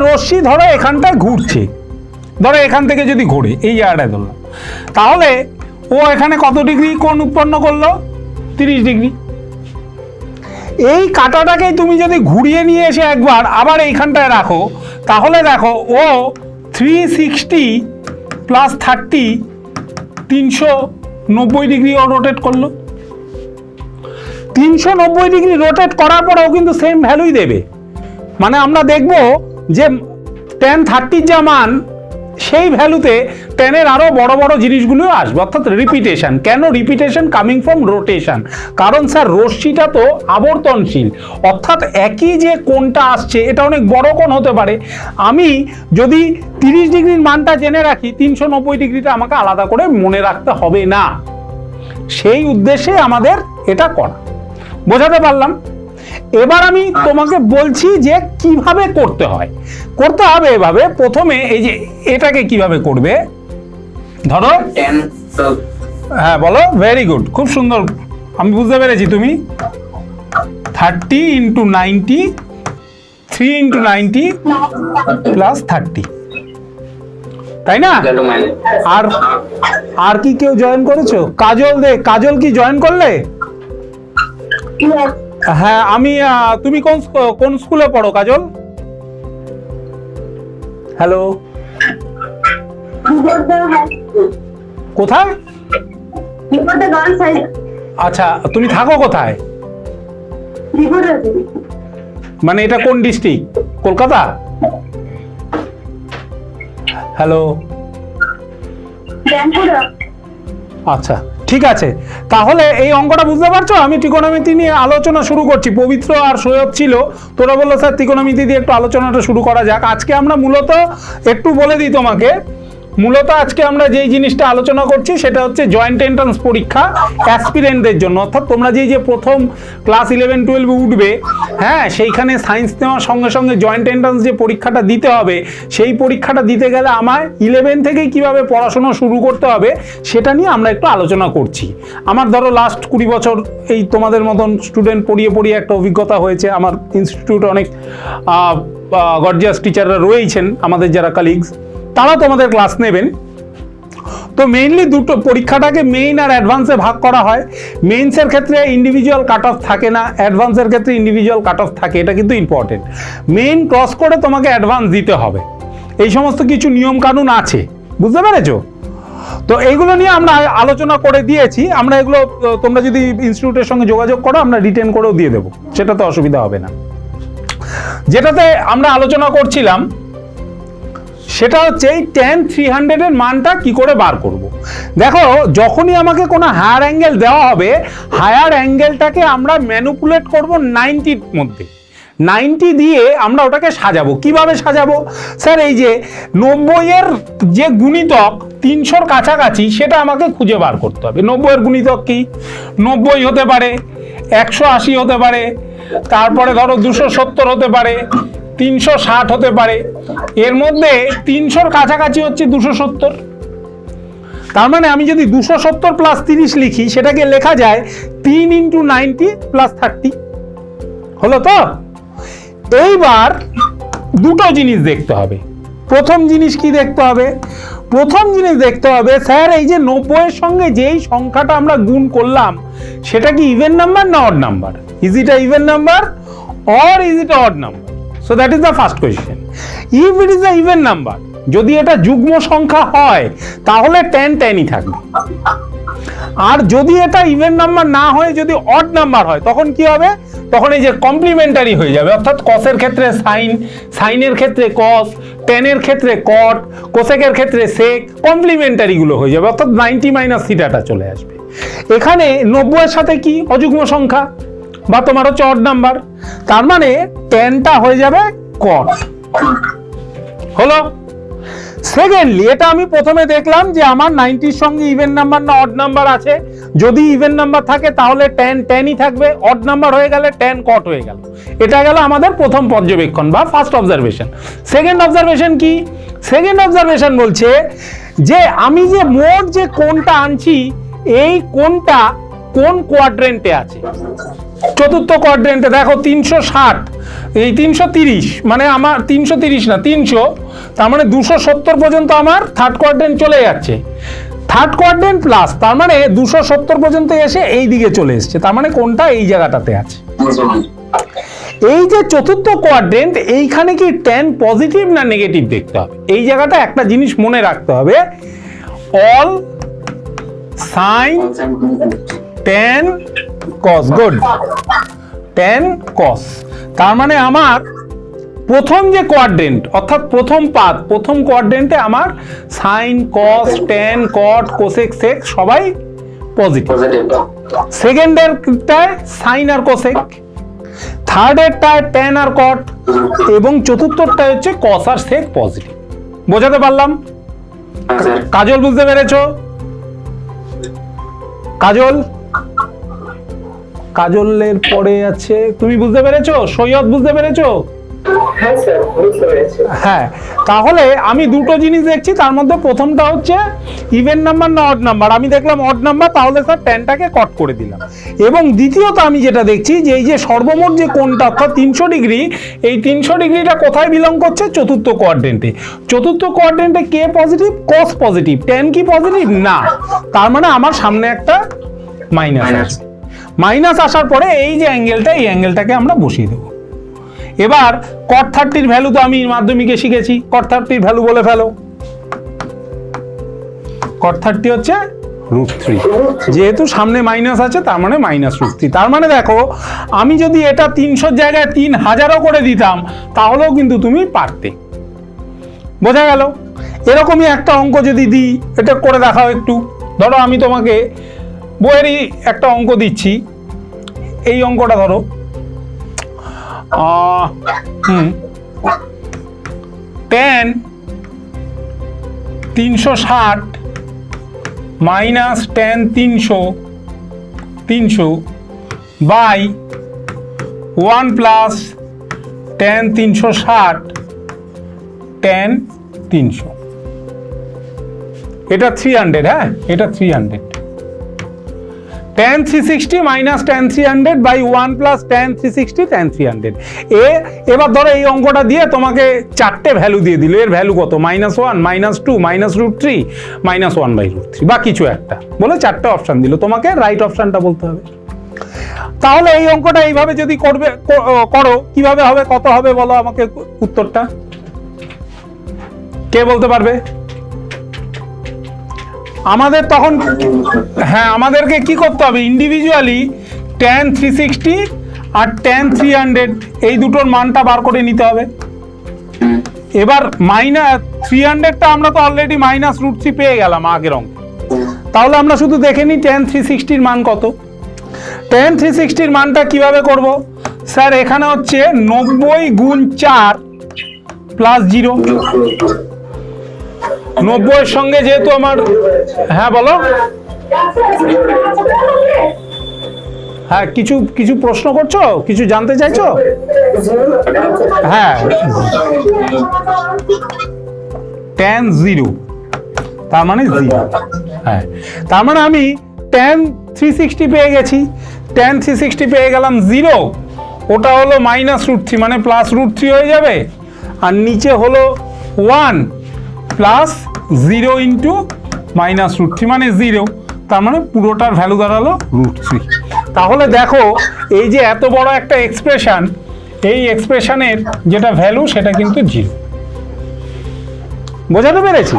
রশ্মি ধরো এখানটায় ঘুরছে, ধরো এখান থেকে যদি ঘুরে এই জায়গাটায় ধরলাম, তাহলে ও এখানে কত ডিগ্রি কোণ উৎপন্ন করলো? 30 ডিগ্রি। এই কাঁটাটাকে তুমি যদি ঘুরিয়ে নিয়ে এসে একবার আবার এইখানটায় রাখো, তাহলে দেখো ও 360 প্লাস 30, 390 ডিগ্রি ও রোটেট করলো। 390 ডিগ্রি রোটেট করার পরেও কিন্তু সেম ভ্যালুই দেবে। মানে আমরা দেখব যে tan 30 যা মান, সেই ভ্যালুতে টেনের আরো বড় বড় জিনিসগুলো আসবে, অর্থাৎ রিপিটেশন। কেন রিপিটেশন? Coming from rotation. কারণ স্যার রশ্মিটা তো আবর্তনশীল, অর্থাৎ একই যে কোণটা আসছে এটা অনেক বড় কোণ হতে পারে। আমি যদি 30 ডিগ্রির মানটা জেনে রাখি, 390 ডিগ্রিটা আমাকে আলাদা করে মনে রাখতে হবে না। সেই উদ্দেশ্যে আমাদের এটা করা। বোঝাতে পারলাম? এবার আমি তোমাকে বলছি যে কিভাবে করতে হয়। করতে হবে এভাবে, প্রথমে এই যে এটাকে কিভাবে করবে, ধরো 10, হ্যাঁ বলো, ভেরি গুড, খুব সুন্দর, আমি বুঝতে পেরেছি। তুমি 30 × 90 3 ইন্টু 90 প্লাস 30, তাই না? ইকুয়াল টু মাইনাস আর আর কি কেউ জয়েন করেছো? কাজল কাজল কি জয়েন করলে? হ্যাঁ, আমি তুমি কোন স্কুলে পড়ো কাজল? হ্যালো, কোথায়? আচ্ছা, তুমি থাকো কোথায়? মানে এটা কোন ডিস্ট্রিক্ট? কলকাতা? হ্যালো, আচ্ছা ঠিক আছে, তাহলে এই অঙ্কটা বুঝতে পারছো? আমি ত্রিকোণমিতি নিয়ে আলোচনা শুরু করছি। পবিত্র আর সৈয়দ ছিল, তোরা বললো স্যার ত্রিকোণমিতি দিয়ে একটু আলোচনাটা শুরু করা যাক। আজকে আমরা মূলত একটু বলে দিই তোমাকে, মূলত আজকে আমরা যেই জিনিসটা আলোচনা করছি সেটা হচ্ছে জয়েন্ট এন্ট্রান্স পরীক্ষা অ্যাসপিরেন্টদের জন্য। অর্থাৎ তোমরা যে প্রথম ক্লাস 11-12 উঠবে, হ্যাঁ, সেইখানে সায়েন্স নেওয়ার সঙ্গে সঙ্গে জয়েন্ট এন্ট্রান্স যে পরীক্ষাটা দিতে হবে, সেই পরীক্ষাটা দিতে গেলে আমার 11 থেকেই কিভাবে পড়াশোনা শুরু করতে হবে সেটা নিয়ে আমরা একটু আলোচনা করছি। আমার ধরো লাস্ট 20 বছর এই তোমাদের মতন স্টুডেন্ট পড়িয়ে একটা অভিজ্ঞতা হয়েছে। আমার ইনস্টিটিউটে অনেক গর্জিয়াস টিচাররা রয়েছেন, আমাদের যারা কালিগস, তারা তোমাদের ক্লাস নেবেন। তো মেইনলি দুটো পরীক্ষাটাকে মেইন আর অ্যাডভান্সে ভাগ করা হয়। মেইনসের ক্ষেত্রে ইন্ডিভিজুয়াল কাট অফ থাকে না, অ্যাডভান্সের ক্ষেত্রে ইন্ডিভিজুয়াল কাট অফ থাকে, এটা কিন্তু ইম্পর্টেন্ট। মেইন ক্রস করে তোমাকে অ্যাডভান্স দিতে হবে, এই সমস্ত কিছু নিয়ম কানুন আছে, বুঝতে পেরেছো? তো এইগুলো নিয়ে আমরা আলোচনা করে দিয়েছি। আমরা এগুলো তোমরা যদি ইনস্টিটিউটের সঙ্গে যোগাযোগ করো, আমরা রিটেন করেও দিয়ে দেবো, সেটাতে অসুবিধা হবে না। যেটাতে আমরা আলোচনা করছিলাম সেটা হচ্ছে এই tan 300 এর মানটা কি করে বার করব। দেখো, যখনই আমাকে কোনো হায়ার অ্যাঙ্গেল দেওয়া হবে, হায়ার অ্যাঙ্গেলটাকে আমরা ম্যানিপুলেট করব 90-র মধ্যে। 90 দিয়ে আমরা ওটাকে সাজাবো। কিভাবে সাজাবো? স্যার, এই যে 90-এর যে গুণিতক 300-র কাছাকাছি, সেটা আমাকে খুঁজে বার করতে হবে। 90-এর গুণিতক কি? 90 হতে পারে, 180 হতে পারে, তারপরে ধরো 270 হতে পারে, 360 হতে পারে। এর মধ্যে 300-র কাছাকাছি হচ্ছে 270। তার মানে আমি যদি 270 প্লাস 30 লিখি, সেটাকে লেখা যায় 3 ইন্টু 90 প্লাস 30। হলো তো? এইবার দুটো জিনিস দেখতে হবে। প্রথম জিনিস কি দেখতে হবে? প্রথম জিনিস দেখতে হবে, স্যার এই যে 90-এর সঙ্গে যেই সংখ্যাটা আমরা গুণ করলাম, সেটা কি ইভেন নাম্বার না odd number? Is it a even number or is it a odd number? So that is the first question. If it is a even number, যদি এটা যুগ্ম সংখ্যা হয়, তাহলে tan-ই থাকবে। আর যদি এটা ইভেন নাম্বার না হয়, যদি অড নাম্বার হয়, তখন কি হবে? তখন এই যে কমপ্লিমেন্টারি হয়ে যাবে। অর্থাৎ কসের ক্ষেত্রে সাইন, সাইনের ক্ষেত্রে কস, টেনের ক্ষেত্রে কট, কোসেকের ক্ষেত্রে সেক, কমপ্লিমেন্টারি গুলো হয়ে যাবে। অর্থাৎ 90 মাইনাস থিটাটা চলে আসবে। এখানে 90-এর সাথে কি অযুগ্ম সংখ্যা বা তোমার হচ্ছে অড নাম্বার, তার মানে টেনটা হয়ে যাবে কট। হলো? সেকেন্ডলি, এটা আমি প্রথমে দেখলাম যে আমার 90-র সঙ্গে ইভেন নাম্বার না অড নাম্বার আছে। যদি ইভেন নাম্বার থাকে তাহলে টেনই থাকবে, অড নাম্বার হয়ে গেলে টেন কট হয়ে গেল। এটা গেল আমাদের প্রথম পর্যবেক্ষণ বা ফার্স্ট অবজারভেশন। সেকেন্ড অবজারভেশন কি? সেকেন্ড অবজারভেশন বলছে যে আমি যে মোট যে কোণটা আনছি, এই কোণটা কোন কোয়াড্রেন্টে আছে। চতুর্থ কোয়াড্রেন্টে দেখো 360, এই 330, মানে আমার 330 না 300, তার মানে 270 পর্যন্ত আমার থার্ড কোয়াড্রেন্ট চলে যাচ্ছে। থার্ড কোয়াড্রেন্ট প্লাস, তার মানে 270 পর্যন্ত এসে এই দিকে চলে এসছে, তার মানে কোনটা এই জায়গাটাতে আছে। এই যে চতুর্থ কোয়াড্রেন্ট, এইখানে কি tan পজিটিভ না নেগেটিভ দেখতে হবে। এই জায়গাটা একটা জিনিস মনে রাখতে হবে, all sine tan cos, good, tan cos। তার মানে আমার প্রথম যে কোয়াড্রেন্ট, অর্থাৎ প্রথম পাদ, প্রথম কোয়াড্রেন্টে আমার সাইন, কস, tan, cot, cosec, sec সবাই পজিটিভ। সেকেন্ডেরটায় সাইন আর কোসেক, থার্ডেরটায় tan আর cot, এবং চতুর্থটায় হচ্ছে cos আর sec পজিটিভ। বোঝাতে পারলাম? কাজল বুঝতে পেরেছো? কাজল, কাজলের পরে আছে, তুমি বুঝতে পেরেছো? সৈয়দ বুঝতে পেরেছো? হ্যাঁ স্যার বুঝতে পেরেছি। হ্যাঁ, তাহলে আমি দুটো জিনিস দেখছি, তার মধ্যে প্রথমটা হচ্ছে ইভেন নাম্বার না অড নাম্বার। আমি দেখলাম অড নাম্বার, তাহলে স্যার টেনটাকে কট করে দিলাম। এবং দ্বিতীয়ত আমি যেটা দেখছি যে এই যে সর্বমোট যে কোণটা অর্থাৎ 300 ডিগ্রি, এই 300 ডিগ্রিটা কোথায় বিলং করছে? চতুর্থ কোয়াড্রেন্টে। চতুর্থ কোয়াড্রেন্টে কে পজিটিভ? কস পজিটিভ। টেন কি পজিটিভ? না। তার মানে আমার সামনে একটা মাইনাস আছে। মাইনাস আসার পরে এই যে অ্যাঙ্গেলটা, এই অ্যাঙ্গেলটাকে আমরা বসিয়ে দেবো। এবার cot 30 এর ভ্যালু তো আমি মাধ্যমিকে শিখেছি, cot 30 এর ভ্যালু বলে ফেলো। cot 30 হচ্ছে √3। যেহেতু সামনে মাইনাস আছে তার মানে -√3। তার মানে দেখো, আমি যদি এটা 300 জায়গায় 3000ও করে দিতাম তাহলেও কিন্তু তুমি পারতে। বোঝা গেল? এরকমই একটা অঙ্ক যদি দিই, এটা করে দেখাও একটু। ধরো আমি তোমাকে বইয়েরই একটা অঙ্ক দিচ্ছি, এই অঙ্কটা ধরো। 10 360 - 10 300 বাই 1 প্লাস 10 360 10 300। এটা 300। হ্যাঁ, এটা 300। 10 360 - 10 300 বাই 1 প্লাস 10 360 10 300। এবার ধরো এই অঙ্কটা দিয়ে তোমাকে চারটে ভ্যালু দিয়ে দিল। এর ভ্যালু কত? -1 -2 -√3 -1/√3 বা কিছু একটা বলে চারটে অপশন দিল। তোমাকে রাইট অপশনটা বলতে হবে। তাহলে এই অঙ্কটা এইভাবে যদি করো, কিভাবে হবে, কত হবে বলো আমাকে উত্তরটা। কে বলতে পারবে? আমাদের তখন, হ্যাঁ, আমাদেরকে কি করতে হবে? ইন্ডিভিজুয়ালি tan 360 আর tan 300 এই দুটোর মানটা বার করে নিতে হবে। এবার -300টা আমরা তো অলরেডি -√3 পেয়ে গেলাম আগের অঙ্কে। তাহলে আমরা শুধু দেখে নিই tan 360 এর মান কত। tan 360 এর মানটা কিভাবে করব? স্যার এখানে হচ্ছে 90 গুণ 4 প্লাস 0। 90 এর সঙ্গে যেহেতু আমার, হ্যাঁ বলো, হ্যাঁ কিছু প্রশ্ন করছো, কিছু জানতে চাইছো? হ্যাঁ, tan 0 তার মানে 0। হ্যাঁ, তার মানে আমি tan 360 পেয়ে গেছি। tan 360 পেয়ে গেলাম 0, ওটা হলো -√3 মানে +√3 হয়ে যাবে। আর নিচে হলো 1 প্লাস 0 ইন্টু -√3 মানে 0। তার মানে পুরোটার ভ্যালু দাঁড়ালো √3। তাহলে দেখো, এই যে এত বড় একটা এক্সপ্রেশন, এই এক্সপ্রেশনের যেটা ভ্যালু সেটা কিন্তু 0। বোঝাতে পেরেছি?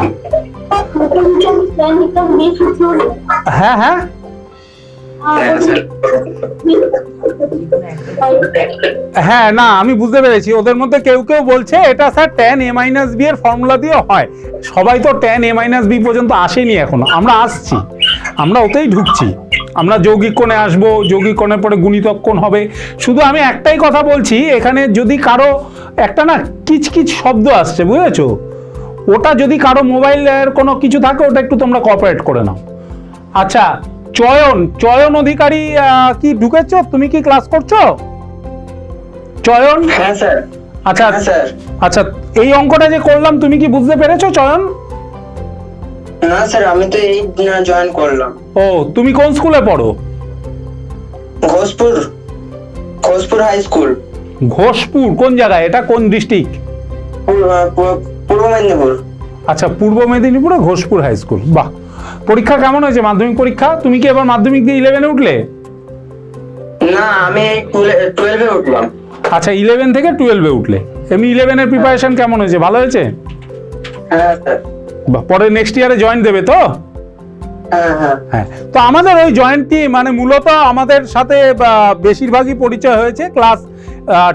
হ্যাঁ হ্যাঁ, হ্যাঁ, না আমি বুঝতে পেরেছি। ওদের মধ্যে কেউ কেউ বলছে এটা স্যার tan a - b এর ফর্মুলা দিয়ে হয়। সবাই তো tan a - b পর্যন্ত আসেনি এখনো, আমরা আসছি, আমরা ওতেই ঢুকছি। আমরা যৌগিক কোণে আসবো, যৌগিক কোণের পরে গুণিতক কোণ হবে। শুধু আমি একটাই কথা বলছি, এখানে যদি কারো একটা না কিচকিচ শব্দ আসছে, বুঝেছো? ওটা যদি কারো মোবাইলের কোনো কিছু থাকে, ওটা একটু তোমরা কোঅপারেট করে নাও। আচ্ছা, চয়ন অধিকারী কি ঢুকেছো? তুমি কি ক্লাস করছো? চয়ন? হ্যাঁ স্যার। আচ্ছা স্যার। আচ্ছা, এই অঙ্কটা যে করলাম তুমি কি বুঝতে পেরেছো চয়ন? না স্যার, আমি তো এই জয়েন করলাম। ও, তুমি কোন স্কুলে পড়ো? Ghoshpur high school. ঘোষপুর কোন জায়গায়? এটা কোন ডিস্ট্রিক্ট? পূর্ব মেদিনীপুর। আচ্ছা, পূর্ব মেদিনীপুরে ঘোষপুর হাই স্কুল। বাহ, পরীক্ষা কেমন হয়েছে? মাধ্যমিক পরীক্ষা? তুমি কি এবার মাধ্যমিক দিয়ে 11-এ উঠলে? না, আমি 12-এ উঠলাম। আচ্ছা, 11 থেকে 12-এ উঠলে। এমনি 11-এর প্রিপারেশন কেমন হয়েছে? ভালো হয়েছে? হ্যাঁ স্যার। বাহ, পরে নেক্সট ইয়ারে জয়েন দেবে তো? হ্যাঁ হ্যাঁ। হ্যাঁ, তো আমাদের ওই জয়েন্টটি মানে মূলত আমাদের সাথে বেশিরভাগই পরিচয় হয়েছে ক্লাস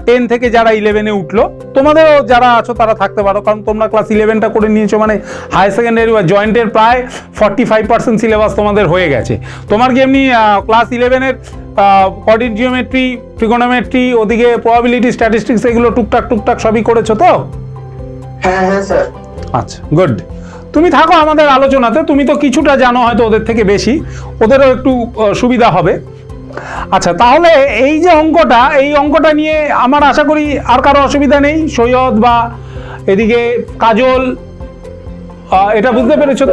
10 থেকে যারা 11-এ উঠলো। তোমাদেরও যারা আছো তারা থাকতে পারো, কারণ তোমরা ক্লাস 11টা করে নিয়েছো, মানে হায়ার সেকেন্ডারি বা জয়েন্টের প্রায় 45% সিলেবাস তোমাদের হয়ে গেছে। তোমার কি এমনি ক্লাস 11-এর কোঅর্ডিনেট জিওমেট্রি, ট্রিগোনোমেট্রি, ওদিকে প্রবাবিলিটি, স্ট্যাটিস্টিক্স এগুলো টুকটাক সবই করেছো তো? হ্যাঁ হ্যাঁ স্যার। আচ্ছা, গুড। তুমি থাকো আমাদের আলোচনাতে, তুমি তো কিছুটা জানো হয়তো ওদের থেকে বেশি, ওদেরও একটু সুবিধা হবে। আচ্ছা, তাহলে এই যে অঙ্কটা, এই অঙ্কটা নিয়ে আমার আশা করি আর কারো অসুবিধা নেই, সৈয়দ বা এদিকে কাজল, এটা বুঝতে পেরেছো?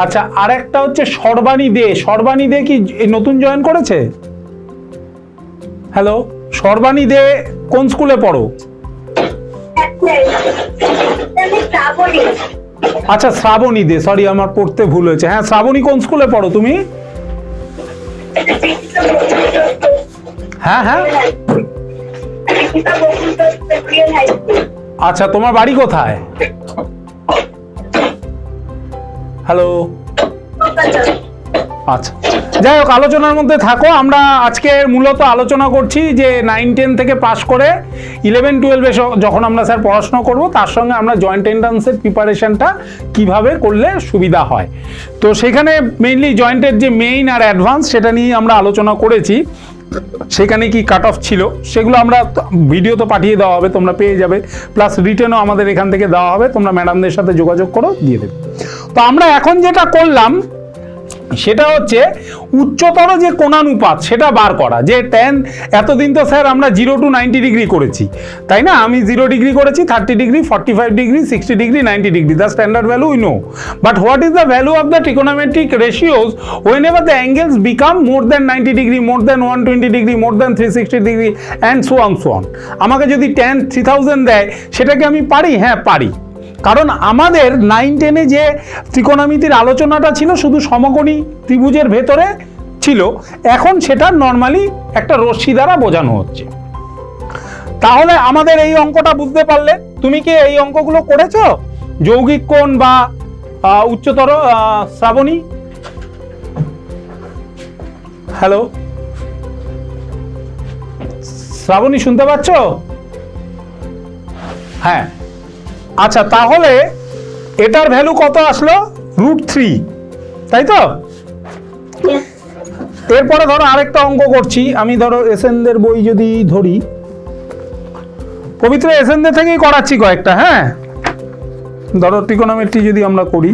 আচ্ছা, আর একটা হচ্ছে সর্বাণী দে। সর্বাণী দে কি নতুন জয়েন করেছে? হ্যালো, সর্বাণী দে কোন স্কুলে পড়ো? আচ্ছা, শ্রাবণী দে, সরি আমার পড়তে ভুল হয়েছে। হ্যাঁ, শ্রাবণী কোন স্কুলে পড়ো তুমি? হ্যাঁ হ্যাঁ, আচ্ছা, তোমার বাড়ি কোথায়? হ্যালো, আচ্ছা, যাই হোক, আলোচনার মধ্যে থাকো। আমরা আজকে মূলত আলোচনা করছি যে 9-10 থেকে পাশ করে 11-12-এ যখন আমরা স্যার পড়াশোনা করব, তার সঙ্গে আমরা জয়েন্ট এন্ট্রান্সের প্রিপারেশনটা কিভাবে করলে সুবিধা হয়। তো সেখানে মেইনলি জয়েন্টের যে মেইন আর অ্যাডভান্স সেটা নিয়ে আমরা আলোচনা করেছি। সেখানে কি কাট অফ ছিল সেগুলো আমরা ভিডিও তো পাঠিয়ে দেওয়া হবে, তোমরা পেয়ে যাবে, প্লাস রিটেনও আমাদের এখান থেকে দেওয়া হবে, তোমরা ম্যাডামদের সাথে যোগাযোগ করো, দিয়ে দেবে। তো আমরা এখন যেটা করলাম সেটা হচ্ছে উচ্চতর যে কোণানুপাত সেটা বার করা। যে tan, এতদিন তো স্যার আমরা 0 to 90 ডিগ্রি করেছি, তাই না? আমি 0 ডিগ্রি করেছি, 30 degree, 45 degree, 60 degree, 90 degree, the standard value we know. But what is the value of the trigonometric ratios whenever the angles become more than 90 degree, more than 120 degree, more than 360 degree and so on so on? আমাকে যদি tan 3000 দেয়, সেটাকে আমি পারি? হ্যাঁ, পারি। কারণ আমাদের 9-10-এ যে ত্রিকোণমিতির আলোচনাটা ছিল শুধু সমকোণী ত্রিভুজের ভেতরে ছিল, এখন সেটা নর্মালি একটা রশ্মি দ্বারা বোঝানো হচ্ছে। তাহলে আমাদের এই অঙ্কটা বুঝতে পারলে, তুমি কি এই অঙ্কগুলো করেছো? যৌগিক কোণ বা উচ্চতর, শ্রাবণী? হ্যালো শ্রাবণী, শুনতে পাচ্ছ? হ্যাঁ, আচ্ছা, তাহলে এটার ভ্যালু কত আসলো? √3, তাই তো? এরপরে ধরো আরেকটা অঙ্ক করছি আমি। ধরো এসএনদের বই যদি ধরি, পবিত্র এসএনদের থেকেই করাচ্ছি কয়েকটা। হ্যাঁ, ধরো ট্রিগোনোমেট্রি যদি আমরা করি।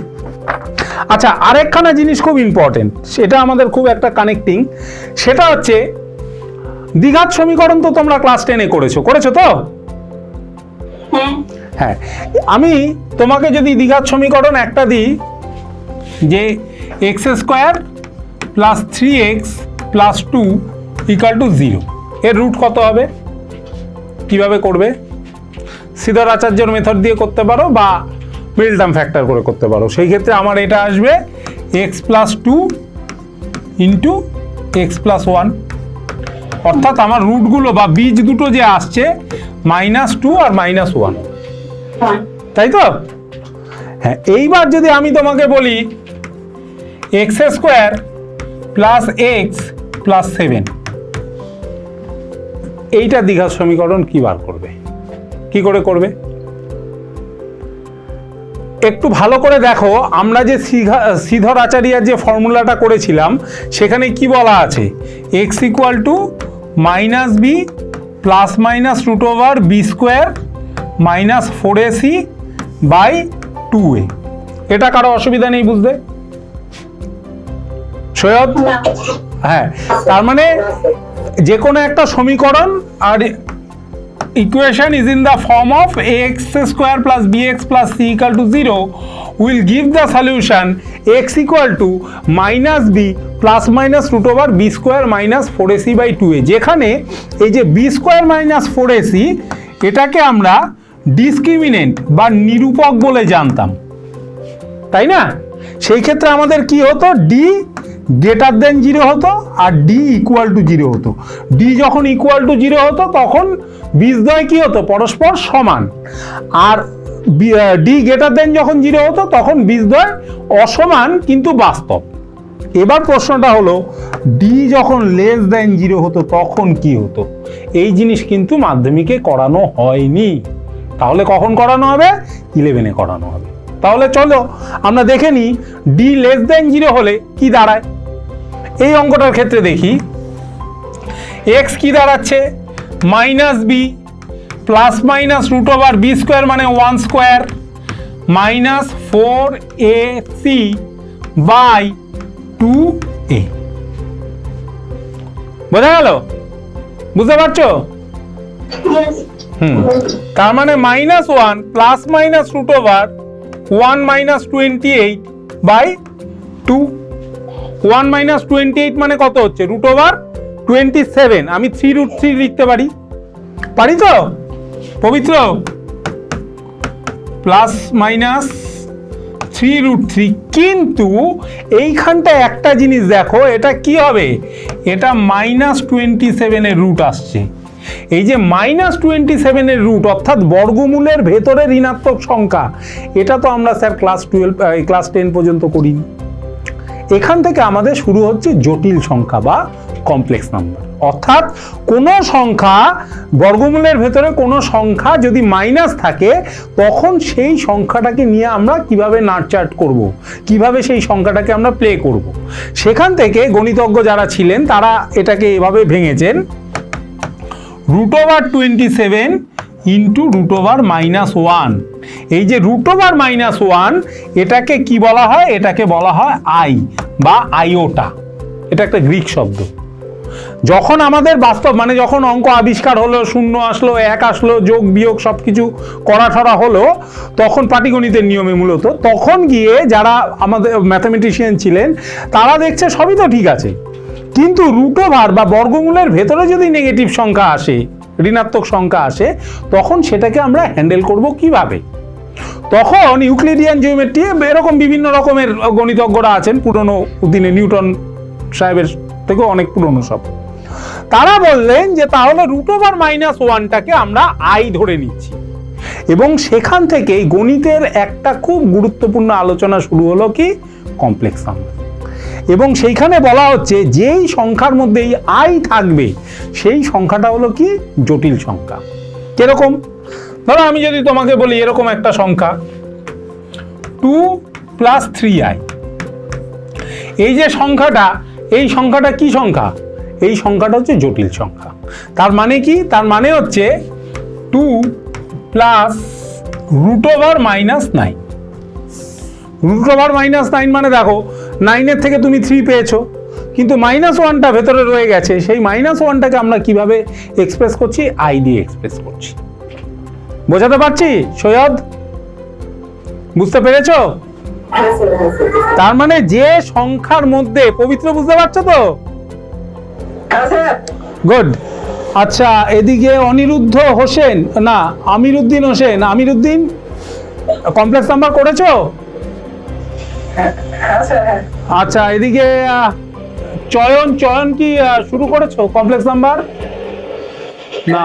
আচ্ছা, আরেকখানা জিনিস খুব ইম্পর্টেন্ট, সেটা আমাদের খুব একটা কানেক্টিং, সেটা হচ্ছে দ্বিঘাত সমীকরণ। তো তোমরা ক্লাস 10-এ করেছো তো? হ্যাঁ, আমি তোমাকে যদি দ্বিঘাত সমীকরণ একটা দিই যে x² + 3x + 2 = 0, এর রুট কত হবে? কিভাবে করবে? শ্রীধর আচার্যর মেথড দিয়ে করতে পারো বা মিডল টার্ম ফ্যাক্টর করে করতে পারো। সেই ক্ষেত্রে আমার এটা আসবে x + 2 × x + 1, অর্থাৎ আমার রুটগুলো বা বীজ দুটো যে আসছে -2 আর -1, তাই তো? হ্যাঁ, এইবার যদি আমি তোমাকে বলি x² + x + 7, এইটা দ্বিঘাত সমীকরণ কি বার করবে? কি করে করবে? একটু ভালো করে দেখো, আমরা যে শ্রীধর আচার্যের যে ফর্মুলাটা করেছিলাম সেখানে কি বলা আছে? x = -b ± √b² - 4ac/2a। এটা কারো অসুবিধা নেই বুঝতে? সৈয়দ? হ্যাঁ, তার মানে যে কোনো একটা সমীকরণ আর equation is in the form of ax² + bx + c = 0 will give the solution x = -b ± √b² - 4ac/2a, যেখানে এই যে b² - 4ac এটাকে আমরা ডিসক্রিমিনেন্ট বা নিরূপক বলে জানতাম, তাই না? সেই ক্ষেত্রে আমাদের কি হতো? d > 0 হতো আর d = 0 হতো। d যখন = 0 হতো তখন বীজদ্বয় কি হতো? পরস্পর সমান। আর d যখন 0 হতো তখন বীজদ্বয় অসমান কিন্তু বাস্তব। এবার প্রশ্নটা হলো, d যখন <0 হতো তখন কি হতো? এই জিনিস কিন্তু মাধ্যমিকে করানো হয়নি, তাহলে কখন করানো হবে? 11-এ করানো হবে। তাহলে চলো আমরা দেখে নিই d <0 হলে কি দাঁড়ায়। এই অঙ্কটার ক্ষেত্রে দেখি x কি দাঁড়াচ্ছে? -b ± √b² মানে 1² - 4ac/2a। বোঝা গেল? বুঝতে পারছো? তার মানে -1 plus minus root over 1 minus 28 by 2। 1 minus 28 মানে কত হচ্ছে? Root over 27। আমি 3√3 লিখতে পারি, পারি তো পবিত্র? Plus minus 3√3। কিন্তু এইখানটা একটা জিনিস দেখো, এটা কি হবে? এটা -27 এর রুট আসছে। এই যে -27 এর রুট অর্থাৎ বর্গমূলের ভেতরে ঋণাত্মক সংখ্যা, এটা তো আমরা স্যার ক্লাস 10 পর্যন্ত করিনি। এখান থেকে আমাদের শুরু হচ্ছে জটিল সংখ্যা বা কমপ্লেক্স নাম্বার। অর্থাৎ কোনো সংখ্যা, বর্গমূলের ভেতরে কোনো সংখ্যা যদি মাইনাস থাকে, তখন সেই সংখ্যাটাকে নিয়ে আমরা কিভাবে নাটচার্ট করব, কিভাবে সেই সংখ্যাটাকে আমরা প্লে করব। সেখান থেকে গণিতজ্ঞ যারা ছিলেন তারা এটাকে এভাবে ভেঙেছেন, √27 ইন্টু √-1। এই যে √-1 এটাকে কি বলা হয়? এটাকে বলা হয় আই বা আইওটা। এটা একটা গ্রিক শব্দ। যখন আমাদের বাস্তব মানে যখন অঙ্ক আবিষ্কার হলো, 0 আসলো, 1 আসলো, যোগ বিয়োগ সবকিছু করা ঠরা হলো, তখন পাটিগণিতের নিয়মে মূলত, তখন গিয়ে যারা আমাদের ম্যাথামেটিশিয়ান ছিলেন তারা দেখছে সবই তো ঠিক আছে, কিন্তু রুট ওভার বা বর্গমূলের ভেতরে যদি নেগেটিভ সংখ্যা আসে, ঋণাত্মক সংখ্যা আসে, তখন সেটাকে আমরা হ্যান্ডেল করব কিভাবে। তখন ইউক্লিডিয়ান জিওমেট্রি, এরকম বিভিন্ন রকমের গণিতজ্ঞরা আছেন, পুরনো দিনে নিউটন সাহেবের থেকেও অনেক পুরনো সব, তারা বললেন যে তাহলে √-1টাকে আমরা আই ধরে নিচ্ছি। এবং সেখান থেকেই গণিতের একটা খুব গুরুত্বপূর্ণ আলোচনা শুরু হলো, কি? Complex number. এবং সেইখানে বলা হচ্ছে যেই সংখ্যার মধ্যে এই আই থাকবে সেই সংখ্যাটা হলো কি? জটিল সংখ্যা। কিরকম? ধরো আমি যদি তোমাকে বলি এরকম একটা সংখ্যা 2 + 3i, এই যে সংখ্যাটা, এই সংখ্যাটা কি সংখ্যা? এই সংখ্যাটা হচ্ছে জটিল সংখ্যা। তার মানে কি? তার মানে হচ্ছে 2 + √-9। √-9 মানে দেখো 9 এর থেকে তুমি 3 পেয়েছো, কিন্তু -1টা ভেতরে রয়ে গেছে। সেই -1টাকে আমরা কিভাবে এক্সপ্রেস করছি? আই দিয়ে এক্সপ্রেস করছি। বোঝাতে পারছি সৈয়দ? বুঝতে পেরেছো? তার মানে যে সংখ্যার মধ্যে, পবিত্র বুঝতে পারছো তো? গুড। আচ্ছা, এদিকে অনিরুদ্ধ হোসেন, না আমিরুদ্দিন হোসেন, আমিরুদ্দিন কমপ্লেক্স নাম্বার করেছো? আচ্ছা, এদিকে চয়ন কি শুরু করেছো কমপ্লেক্স নাম্বার? না।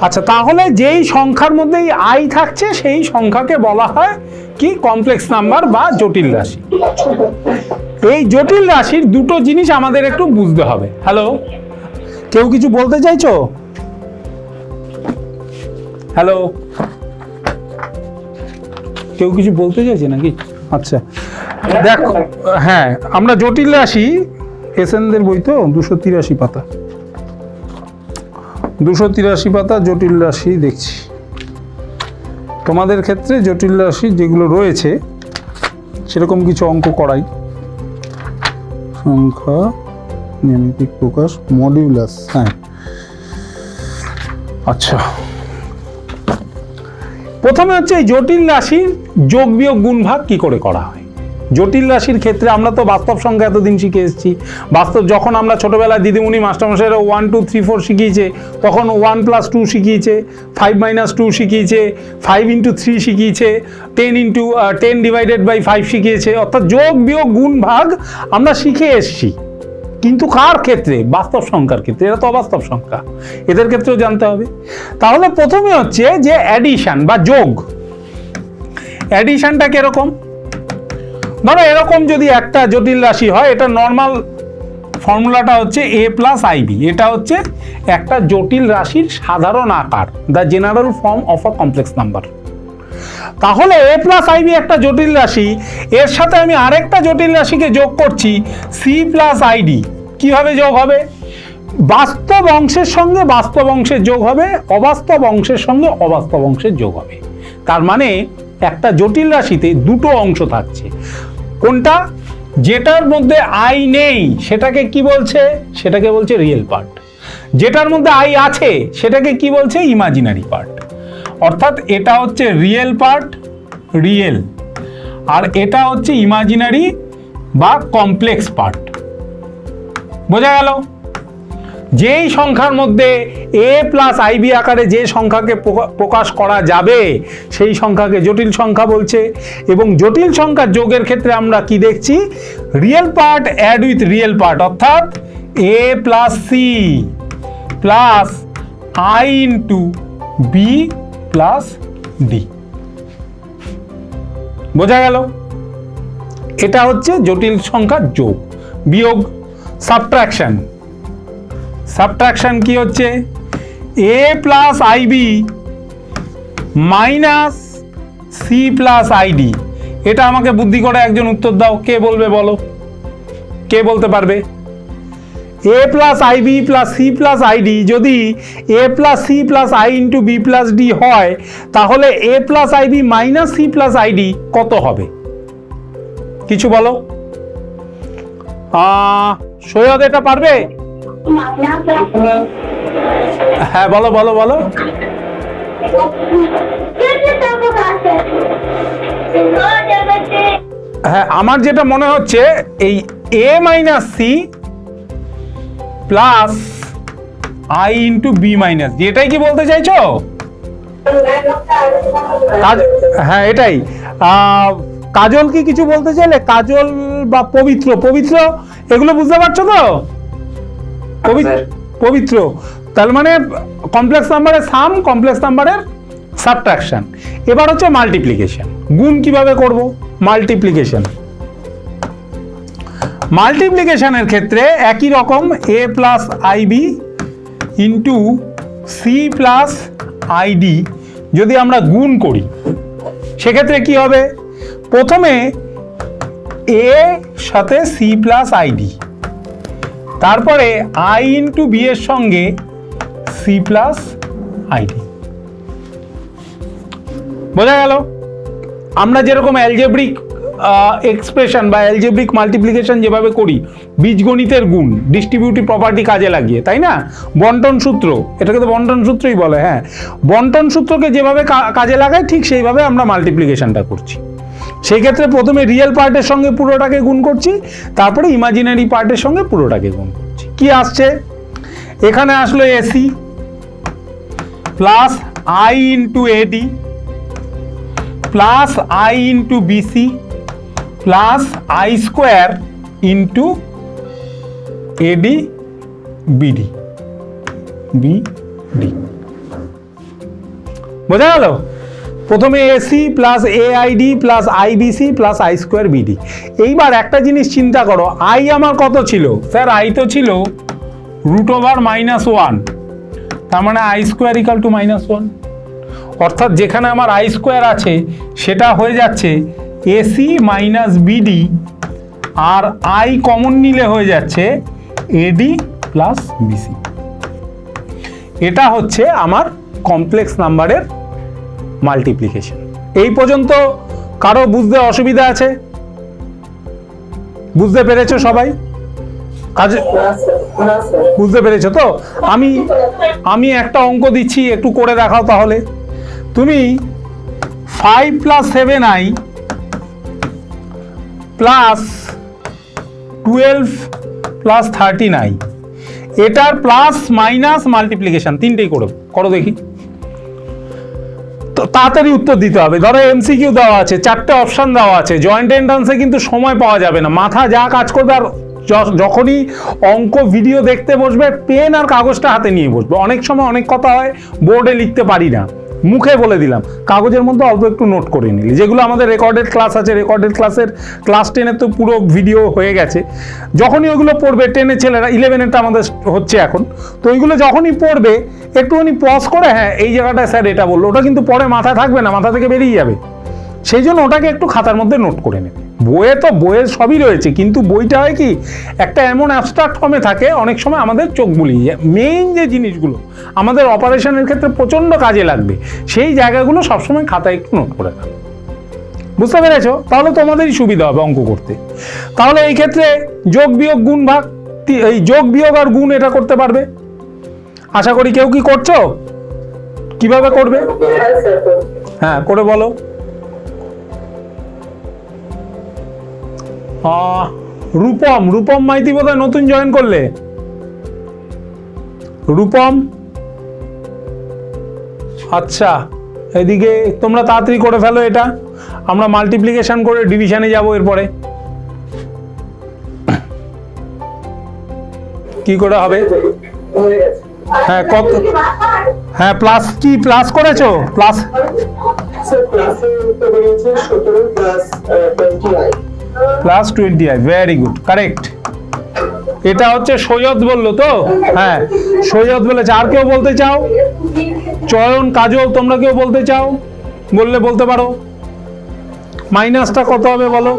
আচ্ছা, তাহলে যেই সংখ্যার মধ্যেই আই থাকছে সেই সংখ্যাকে বলা হয় কি? কমপ্লেক্স নাম্বার বা জটিল রাশি। এই জটিল রাশির দুটো জিনিস আমাদের একটু বুঝতে হবে। হ্যালো, কেউ কিছু বলতে চাইছো? হ্যালো, কেউ কিছু বলতে চাইছে নাকি? আচ্ছা দেখো, হ্যাঁ, আমরা জটিল রাশি, এসএনদের বই তো 283 পাতা, 283 পাতা জটিল রাশি দেখছি। তোমাদের ক্ষেত্রে জটিল রাশি যেগুলো রয়েছে সেরকম কিছু অঙ্ক করাই। সংখ্যা, জ্যামিতিক প্রকাশ, মডিউলাস। হ্যাঁ, আচ্ছা, প্রথমে হচ্ছে এই জটিল রাশির যোগ বিয়োগ গুণ ভাগ কি করে করা হয়। জটিল রাশির ক্ষেত্রে আমরা তো বাস্তব সংখ্যা এতদিন শিখে এসেছি। বাস্তব যখন আমরা ছোটবেলায় দিদিমণি মাস্টারমশাইরা 1 2 3 4 শিখিয়েছে, তখন 1 + 2 শিখিয়েছে, 5 - 2 শিখিয়েছে, 5 × 3 শিখিয়েছে, 10 / 5 শিখিয়েছে। অর্থাৎ যোগ বিয়োগ গুণ ভাগ আমরা শিখে এসেছি, কিন্তু কার ক্ষেত্রে? বাস্তব সংখ্যার ক্ষেত্রে। এরা তো অবাস্তব সংখ্যা, এদের ক্ষেত্রেও জানতে হবে। তাহলে প্রথমে হচ্ছে যে অ্যাডিশন বা যোগ। অ্যাডিশনটা কিরকম? ধরো এরকম যদি একটা জটিল রাশি হয়, এটা নর্মাল ফর্মুলাটা হচ্ছে a + ib। এটা হচ্ছে একটা জটিল রাশির সাধারণ আকার, the general form of a complex number. তাহলে a + ib একটা জটিল রাশি, এর সাথে আমি আরেকটা জটিল রাশিকে যোগ করছি, c + id। কিভাবে যোগ হবে? বাস্তব অংশের সঙ্গে বাস্তব অংশের যোগ হবে, অবাস্তব অংশের সঙ্গে অবাস্তব অংশের যোগ হবে। তার মানে একটা জটিল রাশিতে দুটো অংশ থাকছে। কোনটা? যেটার মধ্যে আই নেই সেটাকে কি বলছে? সেটাকে বলছে রিয়েল পার্ট। যেটার মধ্যে আই আছে সেটাকে কি বলছে? Imaginary part. অর্থাৎ এটা হচ্ছে রিয়েল পার্ট, রিয়েল, আর এটা হচ্ছে ইমাজিনারি বা কমপ্লেক্স পার্ট। বোঝা গেল? যেই সংখ্যার মধ্যে a প্লাস আইবি আকারে যে সংখ্যাকে প্রকাশ করা যাবে সেই সংখ্যাকে জটিল সংখ্যা বলছে। এবং জটিল সংখ্যার যোগের ক্ষেত্রে আমরা কি দেখছি? Real part add with real part, অর্থাৎ a plus C plus i into B plus D. বোঝা গেল? এটা হচ্ছে জটিল সংখ্যার যোগ। বিয়োগ সাবট্রাকশন। সাবট্রাকশন কি হচ্ছে? a plus i B minus C plus i D. এটা আমাকে বুদ্ধি করে একজন উত্তর দাও, কে বলবে বলো? কে বলতে পারবে? a plus i B plus C plus i D যদি a plus C plus i into B plus D হয়, তাহলে a plus i B minus C plus i D কত হবে? কিছু বলো। সৈয়দ এটা পারবে? হ্যাঁ বলো বলো বলো। হ্যাঁ, আমার যেটা মনে হচ্ছে এই a minus C plus i into B minus D, এটাই কি বলতে চাইছো? হ্যাঁ এটাই। কাজল কি কিছু বলতে চাইলে? কাজল বা পবিত্র, পবিত্র এগুলো বুঝতে পারছো তো? পবিত্র তার মানে কমপ্লেক্স নাম্বারের সাম, কমপ্লেক্স নাম্বারের সাবট্রাকশন। এবার হচ্ছে মাল্টিপ্লিকেশন। গুণ কিভাবে করব? মাল্টিপ্লিকেশন। মাল্টিপ্লিকেশনের ক্ষেত্রে একই রকম a plus i B into C plus i D যদি আমরা গুণ করি, সেক্ষেত্রে কি হবে? প্রথমে a সাথে সি প্লাস আইডি, তারপরে আই ইন্টু বি এর সঙ্গে সি প্লাস আইডি। বোঝা গেল? আমরা যেরকম অ্যালজেব্রিক এক্সপ্রেশন বা অ্যালজেব্রিক মাল্টিপ্লিকেশন যেভাবে করি, বীজগণিতের গুণ, ডিস্ট্রিবিউটিভ প্রপার্টি কাজে লাগিয়ে, তাই না? বন্টন সূত্র, এটাকে তো বন্টন সূত্রই বলে। হ্যাঁ, বন্টন সূত্রকে যেভাবে কাজে লাগায় ঠিক সেইভাবে আমরা মাল্টিপ্লিকেশনটা করছি। সেই ক্ষেত্রে প্রথমে রিয়েল পার্টের সঙ্গে পুরোটাকে গুণ করছি, তারপরে ইমাজিনারি পার্টের সঙ্গে পুরোটাকে গুণ করছি। কি আসছে? এখানে আসলো AC plus i into AD plus i into BC plus i square into AD BD BD. বোঝা গেল? প্রথমে AC plus A i D plus i B C plus i square BD. এইবার একটা জিনিস চিন্তা করো, আই আমার কত ছিল? স্যার আই তো ছিল √(-1), তার মানে আই স্কোয়ার ইকাল টু -1। অর্থাৎ যেখানে আমার আই স্কোয়ার আছে সেটা হয়ে যাচ্ছে এসি মাইনাস বিডি, আর আই কমন নিলে হয়ে যাচ্ছে এডি প্লাস বিসি। এটা হচ্ছে আমার কমপ্লেক্স নাম্বারের মাল্টিপ্লিকেশন। এই পর্যন্ত কারো বুঝতে অসুবিধা আছে? বুঝতে পেরেছো সবাই? কাজে বুঝতে পেরেছো তো? আমি একটা অঙ্ক দিচ্ছি, একটু করে দেখাও তাহলে। তুমি 5 + 7i প্লাস 12 + 13i, এটার প্লাস মাইনাস মাল্টিপ্লিকেশন তিনটেই করো দেখি। তো তাড়াতাড়ি উত্তর দিতে হবে। ধরো এমসিকিউ দেওয়া আছে, 4টে অপশন দেওয়া আছে, জয়েন্ট এন্ট্রান্সে কিন্তু সময় পাওয়া যাবে না, মাথা যা কাজ করবে। আর যখনই অঙ্ক ভিডিও দেখতে বসবে, পেন আর কাগজটা হাতে নিয়ে বসবে। অনেক সময় অনেক কথা হয় বোর্ডে লিখতে পারি না, মুখে বলে দিলাম, কাগজের মধ্যে অল্প একটু নোট করে নিলি। যেগুলো আমাদের রেকর্ডেড ক্লাস আছে, রেকর্ডেড ক্লাসের ক্লাস 10-এর তো পুরো ভিডিও হয়ে গেছে। যখনই ওইগুলো পড়বে, 10-এর ছেলেরা, 11-এরটা আমাদের হচ্ছে এখন, তো ওইগুলো যখনই পড়বে একটুখানি পজ করে, হ্যাঁ এই জায়গাটায় স্যার এটা বললো, ওটা কিন্তু পরে মাথায় থাকবে না, মাথা থেকে বেরিয়ে যাবে। সেই জন্য ওটাকে একটু খাতার মধ্যে নোট করে নেবে। বইয়ে সবই রয়েছে, কিন্তু বইটা হয় কি একটা এমন অ্যাবস্ট্রাক্ট ফর্মে থাকে, অনেক সময় আমাদের চোখ বুলিয়ে যায়। মেইন যে জিনিসগুলো আমাদের অপারেশনের ক্ষেত্রে প্রচণ্ড কাজে লাগবে, সেই জায়গাগুলো সবসময় খাতায় একটু নোট করে রাখবে। বুঝতে পেরেছো? তাহলে তোমাদেরই সুবিধা হবে অঙ্ক করতে। তাহলে এই ক্ষেত্রে যোগ বিয়োগ গুণ ভাগ, এই যোগ বিয়োগ আর গুণ এটা করতে পারবে আশা করি। কেউ কি করছো? কিভাবে করবে? হ্যাঁ, করে বলো। রূপম মাইতি বোধহয় নতুন জয়েন করলে। রূপম, আচ্ছা, এদিকে তোমরা তাড়াতাড়ি করে ফেলো এটা, আমরা মাল্টিপ্লিকেশন করে ডিভিশনে যাব এরপরে। কি করে হবে? হ্যাঁ, কত? হ্যাঁ, প্লাস কি প্লাস করেছো? Plus plus 20i, very good, correct. এটা হচ্ছে সৈয়দ বললো তো? হ্যাঁ, সৈয়দ বলেছে। আর কেউ বলতে চাও? চয়ন, কাজল, তোমরা কেউ বলতে চাও? বললে বলতে পারো। মাইনাসটা কত হবে বলো?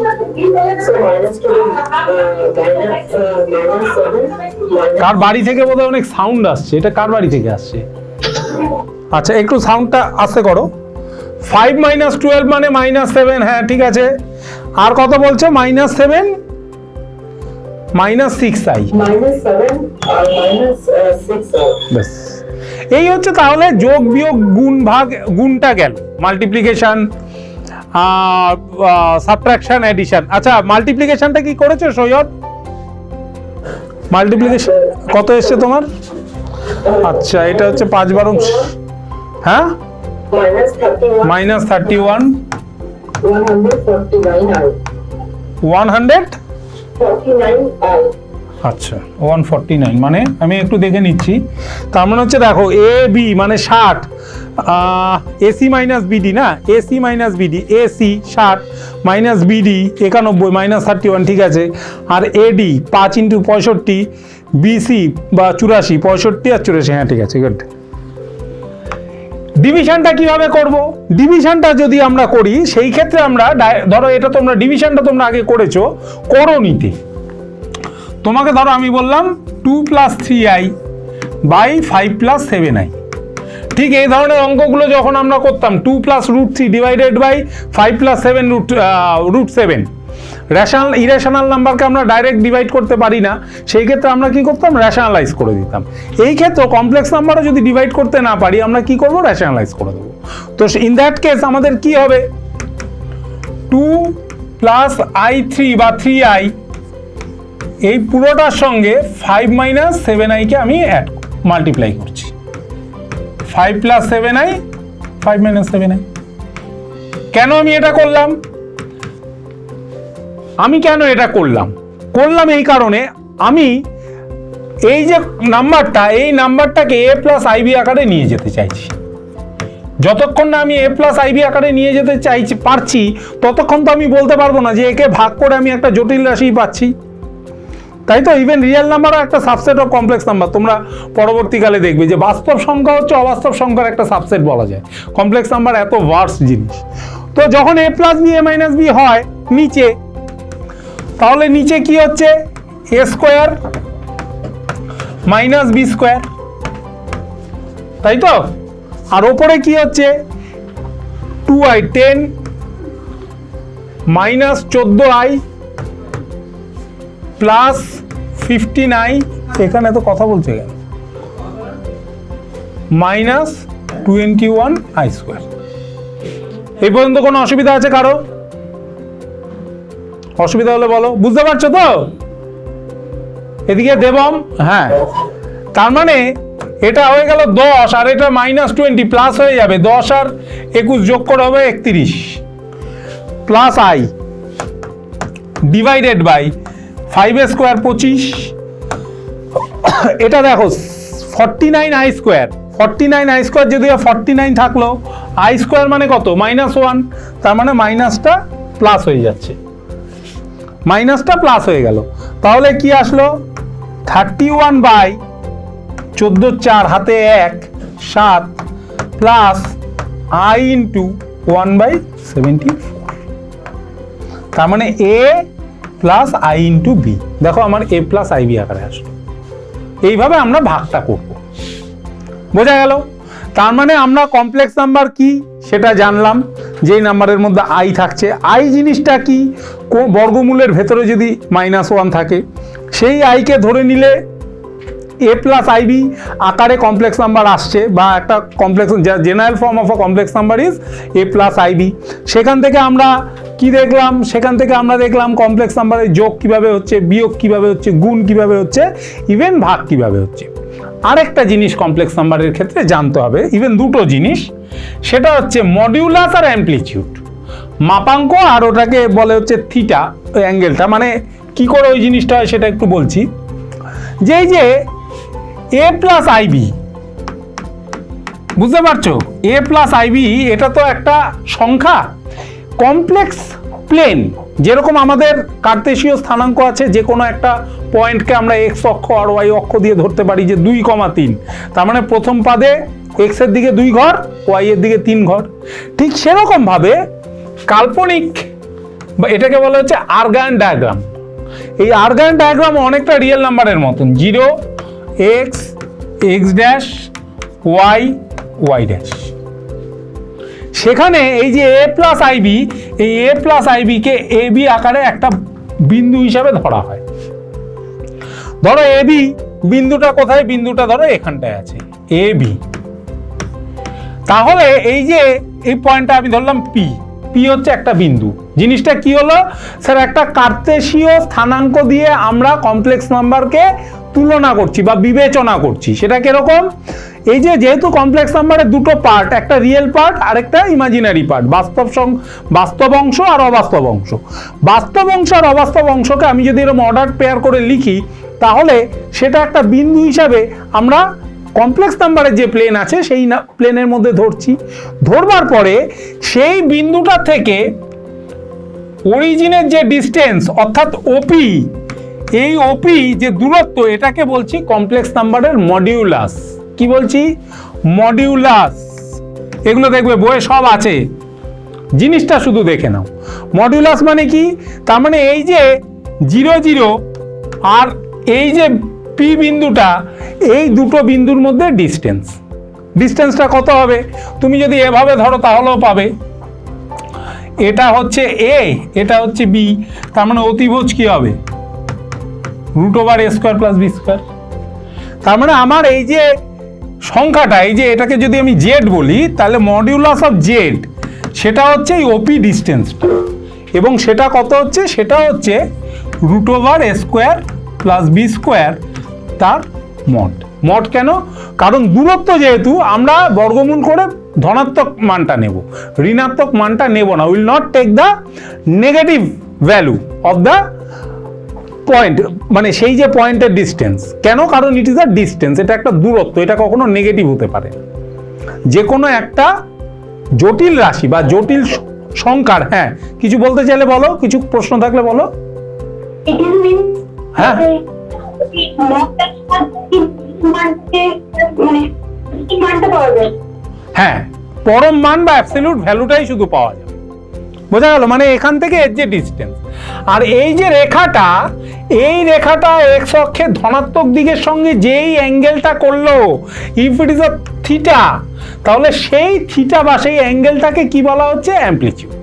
কার বাড়ি থেকে বোধহয় অনেক সাউন্ড আসছে, এটা কার বাড়ি থেকে আসছে? আচ্ছা, একটু সাউন্ডটা আস্তে করো। 5 - 12 মানে -7। হ্যাঁ, ঠিক আছে। আর কত বলছো? -7 -6i। ব্যাস, এই হচ্ছে তাহলে যোগ বিয়োগ গুণ ভাগ, গুণটা গেল, মাল্টিপ্লিকেশন, সাবট্রাকশন, এডিশন। আচ্ছা, মাল্টিপ্লিকেশনটা কি করেছো সৈয়দ? মাল্টিপ্লিকেশন কত এসছে তোমার? আচ্ছা, এটা হচ্ছে 5 × 12, হ্যাঁ, -31, 100, আচ্ছা 149, মানে আমি একটু দেখে নিচ্ছি। তার মানে হচ্ছে দেখো, এ বি মানে 60, এসি মাইনাস বিডি, না AC minus BD, AC 60 minus BD 91 -31, ঠিক আছে। আর এডি 5 × 65, বিসি বা 84, 65 আর 84, হ্যাঁ ঠিক আছে, গুড। ডিভিশনটা কিভাবে করব? ডিভিশনটা যদি আমরা করি সেই ক্ষেত্রে আমরা ধরো, এটা তোমরা ডিভিশনটা তোমরা আগে করেছো করণীতে। তোমাকে ধরো আমি বললাম 2 + 3i / 5 + 7i। ঠিক এই ধরনের অঙ্কগুলো যখন আমরা করতাম, 2 + √3 / 5 + 7 √7, রেশনাল ইরেশনাল নাম্বারকে আমরা ডাইরেক্ট ডিভাইড করতে পারি না, সেই ক্ষেত্রে আমরা কি করতাম? রেশনালাইজ করে দিতাম। এই ক্ষেত্রে কমপ্লেক্স নাম্বারও যদি ডিভাইড করতে না পারি, আমরা কি করব? রেশনালাইজ করে দেবো। তো ইন দ্যাট কেস আমাদের কি হবে? 2 + i3 বা 3i, এই পুরোটার সঙ্গে 5 - 7i কে আমি মাল্টিপ্লাই করছি। 5 + 7i, 5 - 7i। কেন আমি এটা করলাম? করলাম এই কারণে, আমি এই যে নাম্বারটা, এই নাম্বারটাকে a + ib আকারে নিয়ে যেতে চাইছি। যতক্ষণ না আমি a + ib আকারে নিয়ে যেতে পারছি, ততক্ষণ তো আমি বলতে পারবো না যে একে ভাগ করে আমি একটা জটিল রাশি পাচ্ছি, তাই তো? ইভেন রিয়েল নাম্বারও একটা সাবসেট অফ কমপ্লেক্স নাম্বার। তোমরা পরবর্তীকালে দেখবে যে বাস্তব সংখ্যা হচ্ছে অবাস্তব সংখ্যার একটা সাবসেট বলা যায়। কমপ্লেক্স নাম্বার এত ভার্স জিনিস। তো যখন a + b, a - b হয় নিচে, তাহলে নিচে কি হচ্ছে? a² - b², তাই তো? আর ওপরে কি হচ্ছে? 2i 10 -14i +15i, এখানে তো কথা বলছে কেন? -21i²। এই পর্যন্ত কোনো অসুবিধা আছে কারো? অসুবিধা হলে বলো। বুঝতে পারছো তো? এদিকে দেবম, হ্যাঁ, তার মানে এটা হয়ে গেল 10, আর এটা -20 প্লাস হয়ে যাবে। 10 আর 21 যোগ করে হবে 31, প্লাস i ডিভাইডেড বাই 5² 25। এটা দেখো 49i², 49i² যদি 49 থাকলো, i² মানে কত? -1, তার মানে মাইনাসটা প্লাস হয়ে যাচ্ছে, মাইনাসটা প্লাস হয়ে গেল। তাহলে কি আসলো? 31/14 4 হাতে 1 7 প্লাস i × 1/74, তার মানে a প্লাস i × b। দেখো আমার a প্লাস ib আকারে আসলো। এইভাবে আমরা ভাগটা করব, বোঝা গেল? তার মানে আমরা কমপ্লেক্স নাম্বার কি সেটা জানলাম, যেই নাম্বারের মধ্যে আই থাকছে। আই জিনিসটা কি, বর্গমূলের ভেতরে যদি -1 থাকে সেই আইকে ধরে নিলে এ প্লাস আইবি আকারে কমপ্লেক্স নাম্বার আসছে, বা একটা complex general form of a complex number is A plus i B. সেখান থেকে আমরা কি দেখলাম, সেখান থেকে আমরা দেখলাম কমপ্লেক্স নাম্বারের যোগ কিভাবে হচ্ছে, বিয়োগ কিভাবে হচ্ছে, গুণ কিভাবে হচ্ছে, ইভেন ভাগ কিভাবে হচ্ছে। আরেকটা জিনিস কমপ্লেক্স নাম্বারের ক্ষেত্রে জানতে হবে, ইভেন দুটো জিনিস, সেটা হচ্ছে মডিউলাস আর অ্যামপ্লিটিউড, মাপাঙ্ক, আর ওটাকে বলে হচ্ছে থিটা, ওই অ্যাঙ্গেলটা। মানে কি করে ওই জিনিসটা হয় সেটা একটু বলছি। যেই যে এ প্লাস আইবি, বুঝতে পারছো, এ প্লাস আইবি এটা তো একটা সংখ্যা। কমপ্লেক্স প্লেন, যেরকম আমাদের কার্তেশীয় স্থানাঙ্ক আছে, যে কোনো একটা পয়েন্টকে আমরা এক্স অক্ষ আর ওয়াই অক্ষ দিয়ে ধরতে পারি যে 2,3, তার মানে প্রথম পাদে এক্স এর দিকে 2 ঘর, ওয়াই এর দিকে 3 ঘর। ঠিক সেরকমভাবে কাল্পনিক, বা এটাকে বলা হচ্ছে আর্গান ডায়াগ্রাম। এই আর্গান ডায়াগ্রাম অনেকটা রিয়েল নাম্বারের মতন, 0 x, x dash, y, y dash. সেখানে এই যে এ প্লাস আইবি, এই এ প্লাস আইবিকে এ বি আকারে একটা বিন্দু হিসাবে ধরা হয়। ধরো এ বি বিন্দুটা কোথায়, বিন্দুটা ধরো এখানটায় আছে এ বি। তাহলে এই যে এই পয়েন্টটা আমি ধরলাম পি, পি হচ্ছে একটা বিন্দু। জিনিসটা কি হলো স্যার, একটা কার্তেশীয় স্থানাঙ্ক দিয়ে আমরা কমপ্লেক্স নাম্বারকে তুলনা করছি বা বিবেচনা করছি। সেটা কিরকম, এই যে যেহেতু কমপ্লেক্স নাম্বারের দুটো পার্ট, একটা রিয়েল পার্ট আর একটা ইমাজিনারি পার্ট, বাস্তব অংশ আর অবাস্তব অংশ। বাস্তব অংশ আর অবাস্তব অংশকে আমি যদি এরকম অর্ডার পেয়ার করে লিখি, তাহলে সেটা একটা বিন্দু হিসাবে আমরা কমপ্লেক্স নাম্বারের যে প্লেন আছে সেই প্লেনের মধ্যে ধরছি। ধরবার পরে সেই বিন্দুটা থেকে অরিজিনের যে ডিস্টেন্স অর্থাৎ ওপি, এই ওপি যে দূরত্ব, এটাকে বলছি কমপ্লেক্স নাম্বারের মডিউলাস। কি বলছি, মডিউলাস। এগুলো দেখবে বইয়ে সব আছে, জিনিসটা শুধু দেখে নাও। মডিউলাস মানে কি, তার মানে এই যে 0 0 আর এই যে পি বিন্দুটা, এই দুটো বিন্দুর মধ্যে ডিস্টেন্সটা কত হবে, তুমি যদি এভাবে ধরো তাহলেও পাবে। এটা হচ্ছে এ, এটা হচ্ছে বি, তার মানে অতিভুজ কি হবে, √a² + b²। তার মানে আমার এই যে সংখ্যাটা, এই যে এটাকে যদি আমি জেড বলি, তাহলে মডিউলাস অফ জেড সেটা হচ্ছে এই ওপি ডিস্টেন্সটা, এবং সেটা কত হচ্ছে, সেটা হচ্ছে √a² + b² তার মড। কেন, কারণ দূরত্ব যেহেতু, আমরা বর্গমূল করে ধনাত্মক মানটা নেব, ঋণাত্মক মানটা নেব না। Will not take the negative value of the point, মানে সেই যে পয়েন্টের ডিস্টেন্স। কেন, কারণ ইট ইজ আ ডিস্টেন্স, এটা একটা দূরত্ব, এটা কখনো নেগেটিভ হতে পারে। যে কোনো একটা জটিল রাশি বা জটিল সংখ্যার, হ্যাঁ কিছু বলতে চাইলে বলো, কিছু প্রশ্ন থাকলে বলো। হ্যাঁ, হ্যাঁ পরম মান বা অ্যাবসলিউট ভ্যালুটাই শুধু পাওয়া যাবে, বোঝা গেল। মানে এখান থেকে এর যে ডিস্টেন্স, আর এই যে রেখাটা, এই রেখাটা এক্স অক্ষের ধনাত্মক দিকের সঙ্গে যেই অ্যাঙ্গেলটা করলো, if it is a theta, তাহলে সেই থিটা বা সেই অ্যাঙ্গেলটাকে কি বলা হচ্ছে, অ্যামপ্লিটিউড।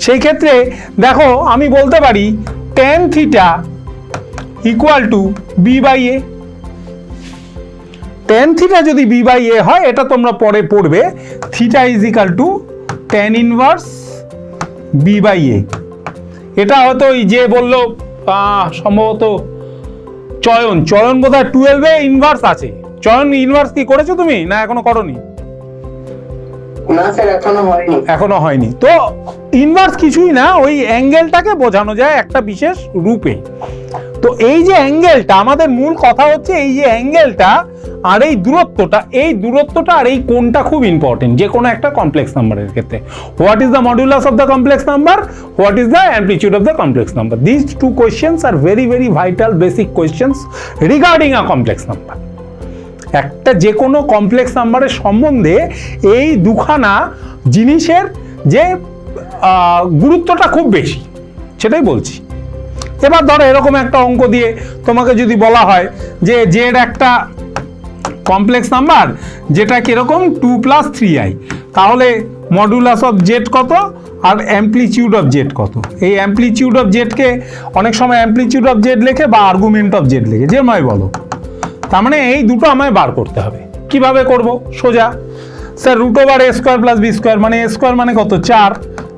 সেই ক্ষেত্রে দেখো আমি বলতে পারি tan θ = b/a। tan θ যদি b/a হয়, এটা তোমরা পরে পড়বে, θ = tan ইনভার্স b/a। এটা হয়তো এই যে বললো সম্ভবত চয়ন বোধহয় 12-এ ইনভার্স আছে। চয়ন ইনভার্স কি করেছো তুমি, না এখনো করোনি? না স্যার, এখনো হয়নি। তো ইনভার্স কিছুই না, ওই অ্যাঙ্গেলটাকে বোঝানো যায় একটা বিশেষ রূপে। তো এই যে অ্যাঙ্গেলটা, আমাদের মূল কথা হচ্ছে এই যে অ্যাঙ্গেলটা আর এই দূরত্বটা আর এই কোণটা খুব ইম্পর্টেন্ট যে কোনো একটা কমপ্লেক্স নাম্বারের ক্ষেত্রে। What is the modulus of the complex number, what is the amplitude of the complex number, this two questions are very very vital basic questions regarding a complex number. একটা যে কোনো complex নাম্বারের সম্বন্ধে এই দুখানা জিনিসের যে গুরুত্বটা খুব বেশি, সেটাই বলছি। এবার ধরো এরকম একটা অঙ্ক দিয়ে তোমাকে যদি বলা হয় যে জেড একটা কমপ্লেক্স নাম্বার যেটা কিরকম 2 + 3i, তাহলে মডুলাস অফ জেড কত আর অ্যাম্পলিটিউড অফ জেড কত। এই অ্যাম্পলিটিউড অফ জেডকে অনেক সময় অ্যাম্পলিটিউড অফ জেড লেখে বা আর্গুমেন্ট অফ জেড লেখে, যেমন বলো। তার মানে এই দুটো আমায় বার করতে হবে। কিভাবে করব? সোজা, sir root over a square plus B square, মানে এ স্কোয়ার মানে কত 4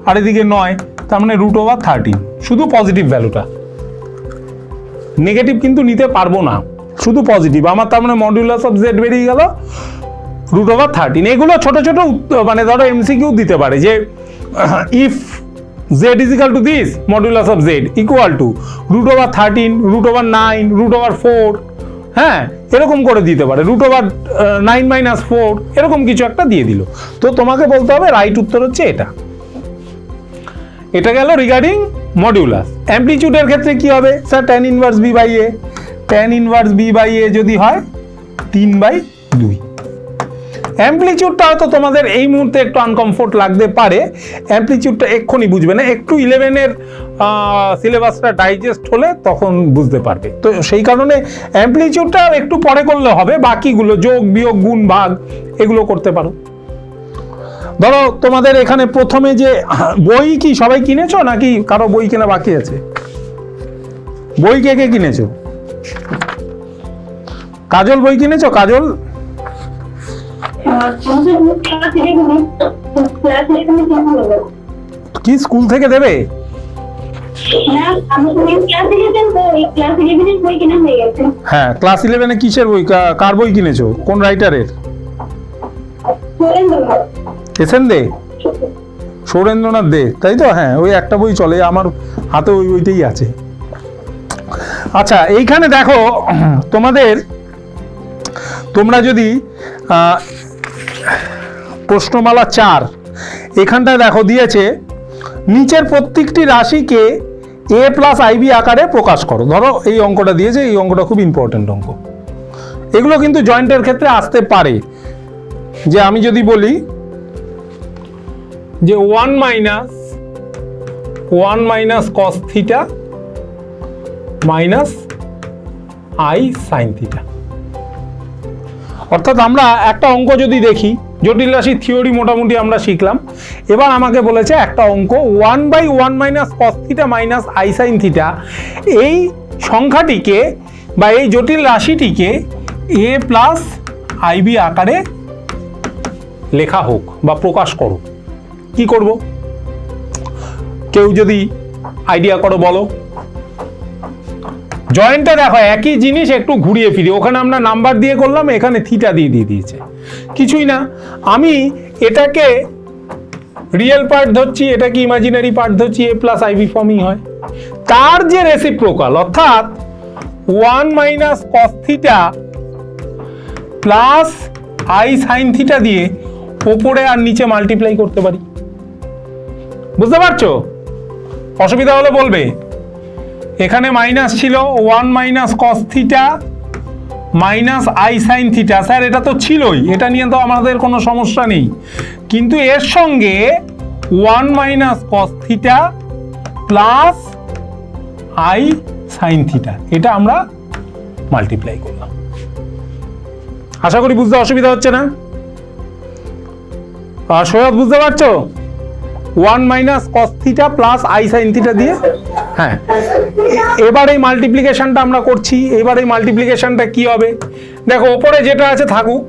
আর এদিকে 9, তার মানে রুট ওভার 13। শুধু পজিটিভ ভ্যালুটা, নেগেটিভ কিন্তু নিতে পারবো না, শুধু পজিটিভ আমার। তার মানে মডুলাস অফ জেড বেরিয়ে গেল রুট ওভার 13। এগুলো ছোট ছোট মানে ধরো এমসিকিউ দিতে পারে যে if Z is equal to this modulus of Z equal to root over 13, root over 9, root over 4, হ্যাঁ এরকম করে দিতে পারে, রুট ওভার 9 মাইনাস 4 এরকম কিছু একটা দিয়ে দিল। তো তোমাকে বলতে হবে রাইট উত্তর হচ্ছে এটা। এটা গেল রিগার্ডিং মডিউলাস। অ্যাম্পলিটিউডের ক্ষেত্রে কি হবে? Sir tan inverse B by A, tan inverse B by A যদি হয় 3/2। অ্যাম্পলিটিউডটা হয়তো তোমাদের এই মুহূর্তে একটু আনকমফোর্ট লাগতে পারে, অ্যাম্পলিটিউডটা এক্ষুনি বুঝবে না, একটু 11-এর সিলেবাসটা ডাইজেস্ট হলে তখন বুঝতে পারবে। তো সেই কারণে অ্যাম্পলিটিউডটা একটু পরে করলে হবে, বাকিগুলো যোগ বিয়োগ গুণ ভাগ এগুলো করতে পারো। ধরো তোমাদের এখানে প্রথমে যে বই কি সবাই কিনেছো নাকি কারো বই কেনা বাকি আছে? বই কে কে কিনেছো? কাজল বই কিনেছো? কাজল কি স্কুল থেকে দেবে? হ্যাঁ ক্লাস 11-এ কিসের বই, কার বই কিনেছো, কোন রাইটারের? এসেন দে, সৌরেন্দ্রনাথ দে, তাই তো? হ্যাঁ ওই একটা বই চলে, আমার হাতে ওই বইটাই আছে। আচ্ছা এইখানে দেখো তোমরা যদি প্রশ্নমালা 4 এখানটায় দেখো দিয়েছে নিচের প্রত্যেকটি রাশিকে a প্লাস আইবি আকারে প্রকাশ করো। ধরো এই অঙ্কটা দিয়েছে, এই অঙ্কটা খুব ইম্পর্টেন্ট অঙ্ক। এগুলো কিন্তু জয়েন্টের ক্ষেত্রে আসতে পারে। যে আমি যদি বলি যে 1 minus cos theta minus i sine theta, অর্থাৎ আমরা একটা অঙ্ক যদি দেখি, জটিল রাশির থিওরি মোটামুটি আমরা শিখলাম, এবার আমাকে বলেছে একটা অঙ্ক 1/1 minus cos theta minus i sine theta, এই সংখ্যাটিকে বা এই জটিল রাশিটিকে এ প্লাস আইবি আকারে লেখা হোক বা প্রকাশ করো। কি করব? কেউ যদি আইডিয়া করো বলো। জয়েন্টে দেখো একই জিনিস একটু ঘুরিয়ে ফিরে, ওখানে আমরা নাম্বার দিয়ে করলাম, এখানে থিটা দিয়ে দিয়েছে, কিছুই না। আমি এটাকে রিয়েল পার্ট ধরছি, এটাকে ইমাজিনারি পার্ট ধরছি, এ প্লাস আইবি ফর্মই হয়। তার যে রেসিপ্রোকাল অর্থাৎ 1 minus cos theta plus i sine theta দিয়ে ওপরে আর নিচে মাল্টিপ্লাই করতে পারি। বুঝতে পারছো? অসুবিধা হলে বলবে। এখানে মাইনাস ছিল 1 minus cos theta minus i sine theta, sir এটা তো ছিলই, এটা নিয়ে তো আমাদের কোনো সমস্যা নেই, কিন্তু এর সঙ্গে 1 minus cos theta plus i sine theta এটা আমরা মাল্টিপ্লাই করলাম। আশা করি বুঝতে অসুবিধা হচ্ছে না। সৈয়দ বুঝতে পারছো? 1 minus cos theta plus i sine theta দিয়ে, হ্যাঁ এবার এই মাল্টিপ্লিকেশনটা আমরা করছি। এবার এই মাল্টিপ্লিকেশনটা কি হবে দেখো, ওপরে যেটা আছে থাকুক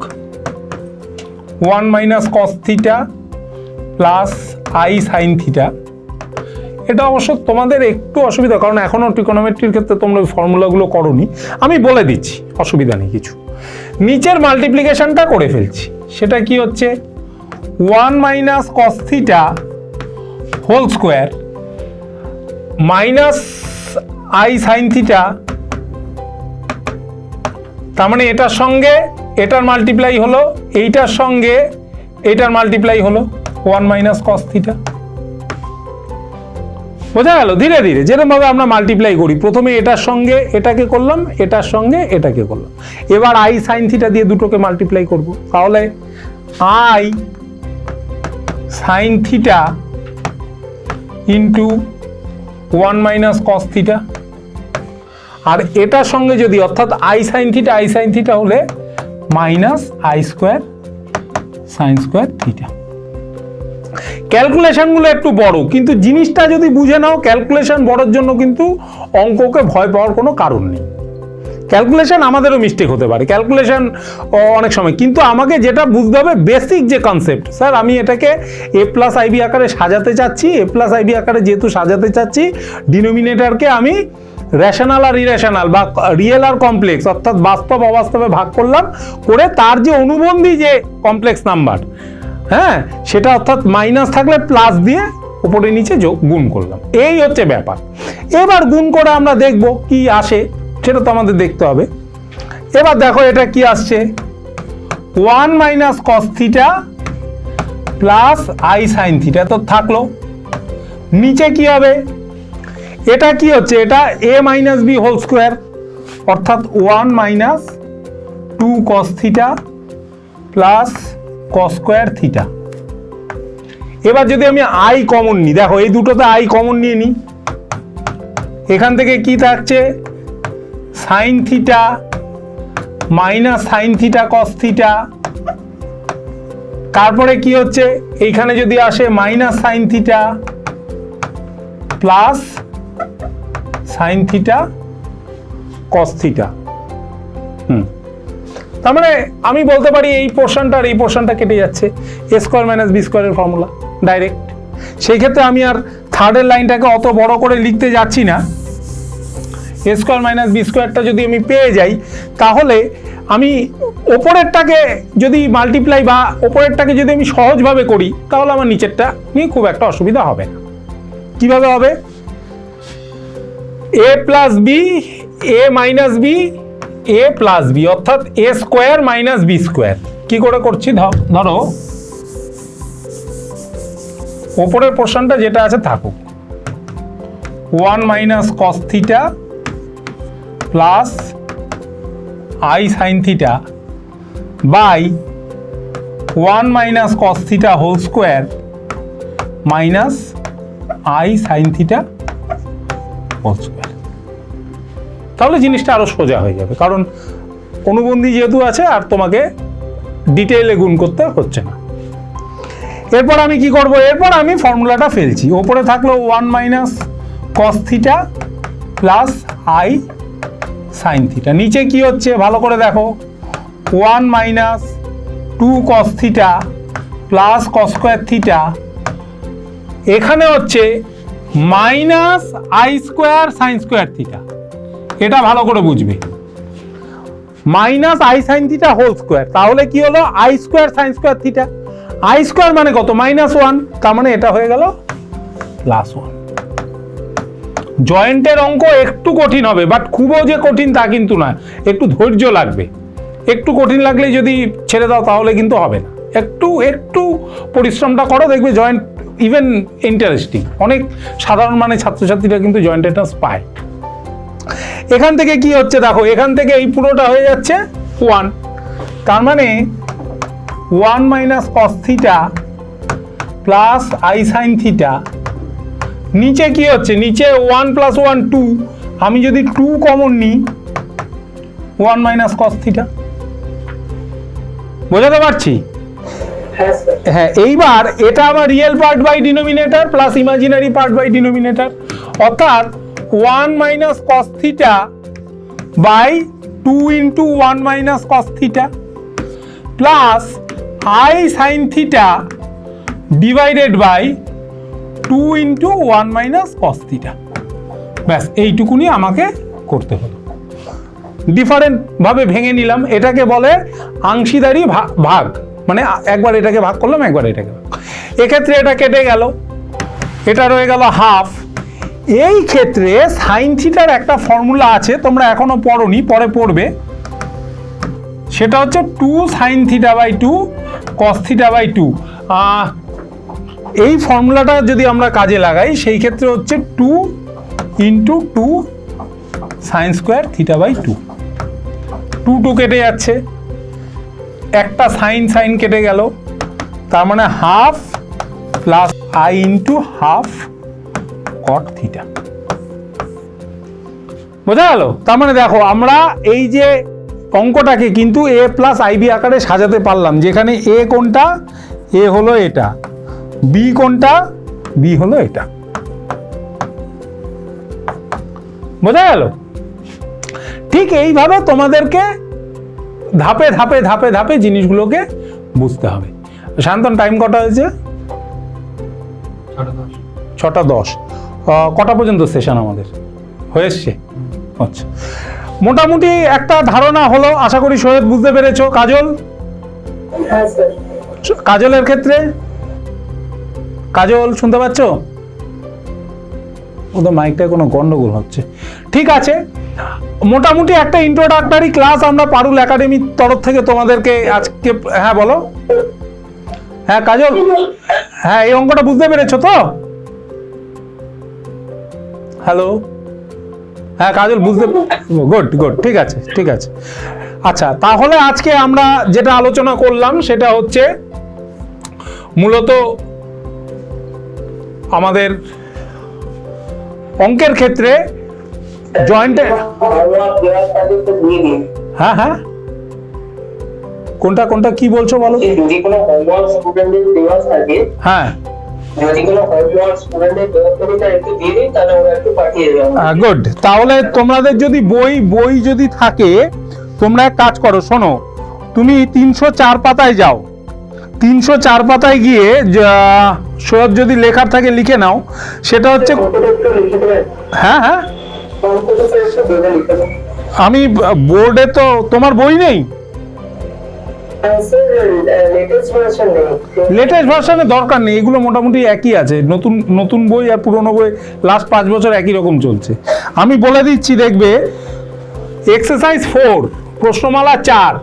1 minus cos theta plus i sine theta. এটা অবশ্য তোমাদের একটু অসুবিধা, কারণ এখনো ট্রিকোনোমেট্রির ক্ষেত্রে তোমরা ওই ফর্মুলাগুলো করোনি, আমি বলে দিচ্ছি, অসুবিধা নেই কিছু। নিচের মাল্টিপ্লিকেশনটা করে ফেলছি, সেটা কি হচ্ছে 1 minus cos theta whole square minus i sine theta, তার মানে এটার সঙ্গে এটার মাল্টিপ্লাই হলো, এইটার সঙ্গে এইটার মাল্টিপ্লাই হলো 1 মাইনাস কস থিটা। বোঝা গেল? ধীরে ধীরে যেরকমভাবে আমরা মাল্টিপ্লাই করি, প্রথমে এটার সঙ্গে এটাকে করলাম, এটার সঙ্গে এটাকে করলাম, এবার আই সাইন থিটা দিয়ে দুটোকে মাল্টিপ্লাই করব, তাহলে i sine theta into 1 minus cos theta, আর এটার সঙ্গে যদি অর্থাৎ আই সাইন থিটা হলে minus i square sine square theta. ক্যালকুলেশনগুলো একটু বড়, কিন্তু জিনিসটা যদি বুঝে নাও, ক্যালকুলেশন বড়র জন্য কিন্তু অঙ্ককে ভয় পাওয়ার কোনো কারণ নেই। ক্যালকুলেশন আমাদেরও মিস্টেক হতে পারে, ক্যালকুলেশন অনেক সময়, কিন্তু আমাকে যেটা বুঝতে হবে বেসিক যে কনসেপ্ট, স্যার আমি এটাকে এ প্লাস আইবি আকারে সাজাতে চাচ্ছি, এ প্লাস আইবি আকারে যেহেতু সাজাতে চাচ্ছি, ডিনোমিনেটরকে আমি রেশনাল আর ইরেশনাল বা রিয়েল আর কমপ্লেক্স অর্থাৎ বাস্তব অবাস্তবে ভাগ করলাম, করে তার যে অনুবন্ধী যে কমপ্লেক্স নাম্বার, হ্যাঁ সেটা অর্থাৎ মাইনাস থাকলে প্লাস দিয়ে উপরে নিচে যোগ গুণ করলাম, এই হচ্ছে ব্যাপার। এবার গুণ করে আমরা দেখব কি আসে, সেটা তো আমাদের দেখতে হবে। এবার দেখো এটা কি আসছে, 1 minus cos theta plus i sine theta তো থাকলো। নিচে কি হবে, এটা কি হচ্ছে, এটা এ মাইনাস বি হোল স্কোয়ার অর্থাৎ 1 minus 2 cos theta plus cos square theta. এবার যদি আমি আই কমন নিই, দেখো এই দুটোতে আই কমন নিয়ে নিই, এখান থেকে কি থাকছে, sine theta minus sine theta cos theta, তারপরে কি হচ্ছে এইখানে যদি আসে minus sine theta plus sine theta cos theta. তার মানে আমি বলতে পারি এই পোর্শনটা আর এই পোর্শনটা কেটে যাচ্ছে, এ স্কোয়ার মাইনাস বি স্কোয়ারের ফর্মুলা ডাইরেক্ট। সেই ক্ষেত্রে আমি আর থার্ডের লাইনটাকে অত বড় করে লিখতে যাচ্ছি না, এ স্কোয়ার মাইনাস বি স্কোয়ারটা যদি আমি পেয়ে যাই, তাহলে আমি ওপরেরটাকে যদি মাল্টিপ্লাই বা ওপরেরটাকে যদি আমি সহজভাবে করি, তাহলে আমার নিচেরটা নিয়ে খুব একটা অসুবিধা হবে না। কিভাবে হবে, এ plus B A minus B A plus B অর্থাৎ এ স্কোয়ার মাইনাস বি স্কোয়ার। কি করে করছি, ধরো ওপরের পোর্শনটা যেটা আছে থাকুক, 1 minus cos theta plus i sine theta by 1 minus cos theta whole square minus i sine theta whole square. তাহলে জিনিসটা আরো সোজা হয়ে যাবে, কারণ অনুবন্ধী যেহেতু আছে আর তোমাকে ডিটেইলে গুণ করতে হচ্ছে না। এরপর আমি কি করব, এরপর আমি ফর্মুলাটা ফেলছি, ওপরে থাকলো 1 minus cos theta plus i sine theta, নিচে কি হচ্ছে ভালো করে দেখো, 1 minus 2 cos theta plus cos square theta, এখানে হচ্ছে minus i square sine square theta. এটা ভালো করে বুঝবে, minus i sine theta whole square, তাহলে কি হলো i square sine square theta, i square মানে কত -1, তার মানে এটা হয়ে গেল +1। জয়েন্টের অঙ্ক একটু কঠিন হবে, বাট খুবও যে কঠিন তা কিন্তু না, একটু ধৈর্য লাগবে, একটু কঠিন লাগলে যদি ছেড়ে দাও তাহলে কিন্তু হবে না, একটু পরিশ্রমটা করো, দেখবে জয়েন্ট ইভেন ইন্টারেস্টিং, অনেক সাধারণ মানে ছাত্রছাত্রীরা কিন্তু জয়েন্ট এন্ট্রান্স পায়। এখান থেকে কি হচ্ছে দেখো, এখান থেকে এই পুরোটা হয়ে যাচ্ছে 1, তার মানে 1 minus cos theta plus i sine theta, নিচে কি হচ্ছে, নিচে 1 + 1 2, আমি যদি 2 কমন নিই 1 মাইনাস কস থিটা, বোঝাতে পারছি? হ্যাঁ, এইবার এটা আমার real part by denominator plus imaginary part by denominator, অর্থাৎ 1 minus cos theta by 2 into 1 minus cos theta plus i sine theta divided by 2 into 1 minus cos theta. ব্যাস এইটুকুনি আমাকে করতে হলো, ডিফারেন্ট ভাবে ভেঙে নিলাম, এটাকে বলে আংশিদারি ভাগ, মানে একবার এটাকে ভাগ করলাম একবার এটাকে ভাগ, এক্ষেত্রে এটা কেটে গেল, এটা রয়ে গেল হাফ। এই ক্ষেত্রে সাইন থিটার একটা ফর্মুলা আছে, তোমরা এখনো পড়োনি, পরে পড়বে, সেটা হচ্ছে 2 sine theta by 2 cos theta by 2। এই ফর্মুলাটা যদি আমরা কাজে লাগাই সেই ক্ষেত্রে হচ্ছে 2 into 2 sine square theta by 2, 2 কেটে যাচ্ছে, একটা সাইন কেটে গেল, তার মানে half plus i into half caught theta. বোঝা গেল? তার মানে দেখো আমরা এই যে অঙ্কটাকে কিন্তু এ প্লাস আইবি আকারে সাজাতে পারলাম, যেখানে এ কোনটা, এ হলো এটা, বি কোনটা? বি হলো এটা। বোঝা গেল? ঠিক এইভাবে তোমাদেরকে ধাপে ধাপে ধাপে ধাপে জিনিসগুলোকে বুঝতে হবে। শান্তন, টাইম কটা হয়েছে? 6:10। কটা পর্যন্ত সেশন আমাদের হয়ে এসছে? আচ্ছা, মোটামুটি একটা ধারণা হলো, আশা করি সৈয়দ বুঝতে পেরেছো। কাজল? হ্যাঁ স্যার। কাজলের ক্ষেত্রে? কাজল শুনতে পাচ্ছ? ওদের মাইকটায় কোনো গন্ডগোল হচ্ছে। ঠিক আছে, মোটামুটি একটা ইন্ট্রোডাক্টরি ক্লাস আমরা পারুল একাডেমির তরফ থেকে তোমাদেরকে আজকে, হ্যাঁ বলো। হ্যাঁ কাজল, হ্যাঁ এই অঙ্কটা বুঝতে পেরেছো তো? হ্যালো, হ্যাঁ কাজল বুঝতে, গুড গুড, ঠিক আছে ঠিক আছে। আচ্ছা, তাহলে আজকে আমরা যেটা আলোচনা করলাম সেটা হচ্ছে মূলত আমাদের অঙ্কের ক্ষেত্রে জয়েন্টে, হ্যাঁ হ্যাঁ কোনটা কোনটা কি বলছো বলো? যদি কোনো হোমওয়ার্ক স্টুডেন্টের দেওয়া থাকে, হ্যাঁ যদি কোনো হোমওয়ার্ক স্টুডেন্টের দেওয়া থাকে তাহলে একটু দিয়ে দিই, তাহলে ওরা একটু পাঠিয়ে দেবে। গুড। তাহলে তোমাদের যদি বই যদি থাকে, তোমরা এক কাজ করো, শোনো, তুমি 304 পাতায় যাও। 304 পাতায় গিয়ে সব যদি লেখার থাকে লিখে নাও। সেটা হচ্ছে, হ্যাঁ হ্যাঁ আমি বোর্ডে তো, তোমার বই নেই? লেটেস্ট ভার্সনের দরকার নেই, এগুলো মোটামুটি একই আছে। নতুন নতুন বই আর পুরনো বই লাস্ট 5 বছর একই রকম চলছে। আমি বলে দিচ্ছি, দেখবে এক্সারসাইজ 4 প্রশ্নমালা 4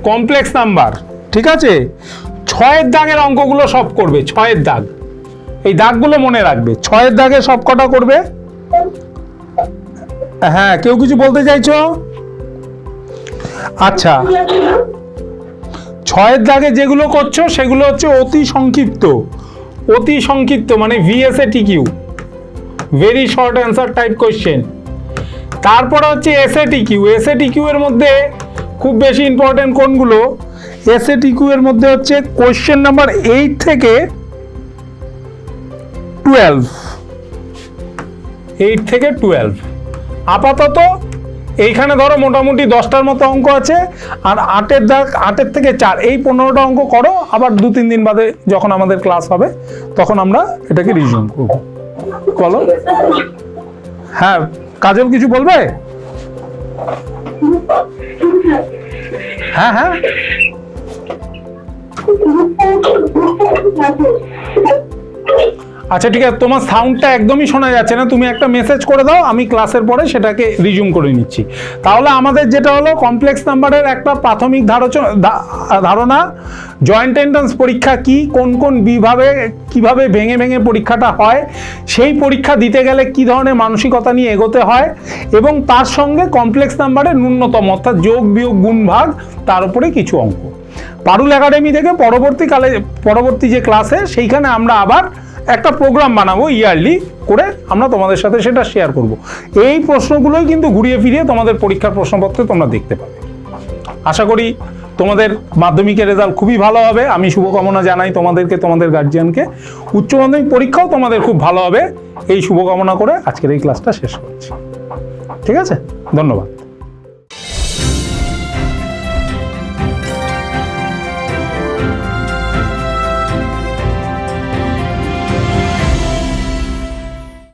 কমপ্লেক্স নাম্বার, ঠিক আছে? 6-এর দাগের অঙ্কগুলো সব করবে। 6-এর দাগ, এই দাগগুলো মনে রাখবে। 6-এর দাগে সব কটা করবে? হ্যাঁ, কেউ কিছু বলতে চাইছো? আচ্ছা, 6-এর দাগে যেগুলো করছো সেগুলো হচ্ছে অতি সংক্ষিপ্ত। অতি সংক্ষিপ্ত মানে VSATQ, very short answer type question. তারপরে হচ্ছে SATQ। SATQ এর মধ্যে খুব বেশি ইম্পর্টেন্ট কোনগুলো? SATQ এর মধ্যে হচ্ছে কোয়েশ্চেন নাম্বার 8 থেকে 12। 8 থেকে 12 আপাতত এইখানে ধরো মোটামুটি 10টার মতো অঙ্ক আছে। আর 8-এর দাগ, 8-এর থেকে 4, এই 15টা অঙ্ক করো। আবার 2-3 দিন বাদে যখন আমাদের ক্লাস হবে তখন আমরা এটাকে রিজিউম করব। বলো। হ্যাঁ কাজল কিছু বলবে? হ্যাঁ হ্যাঁ আচ্ছা ঠিক আছে, তোমার সাউন্ডটা একদমই শোনা যাচ্ছে না। তুমি একটা মেসেজ করে দাও, আমি ক্লাসের পরে সেটাকে রিজিউম করে নিচ্ছি। তাহলে আমাদের যেটা হলো কমপ্লেক্স নাম্বারের একটা প্রাথমিক ধারণা, জয়েন্ট এন্ট্রান্স পরীক্ষা কি, কোন কোন বিভাগে কিভাবে ভেঙে ভেঙে পরীক্ষাটা হয়, সেই পরীক্ষা দিতে গেলে কি ধরনের মানসিকতা নিয়ে এগোতে হয়, এবং তার সঙ্গে কমপ্লেক্স নাম্বারের ন্যূনতম অর্থাৎ যোগ বিয়োগ গুণ ভাগ, তার উপরে কিছু অঙ্ক। পারুল একাডেমি থেকে পরবর্তী যে ক্লাসে সেইখানে আমরা আবার একটা প্রোগ্রাম বানাবো ইয়ারলি করে, আমরা তোমাদের সাথে সেটা শেয়ার করব। এই প্রশ্নগুলোই কিন্তু ঘুরিয়ে ফিরিয়ে তোমাদের পরীক্ষার প্রশ্নপত্রে তোমরা দেখতে পাবে। আশা করি তোমাদের মাধ্যমিকের রেজাল্ট খুবই ভালো হবে। আমি শুভকামনা জানাই তোমাদেরকে, তোমাদের গার্জিয়ানকে। উচ্চ মাধ্যমিক পরীক্ষাও তোমাদের খুব ভালো হবে, এই শুভকামনা করে আজকের এই ক্লাসটা শেষ করছি। ঠিক আছে, ধন্যবাদ।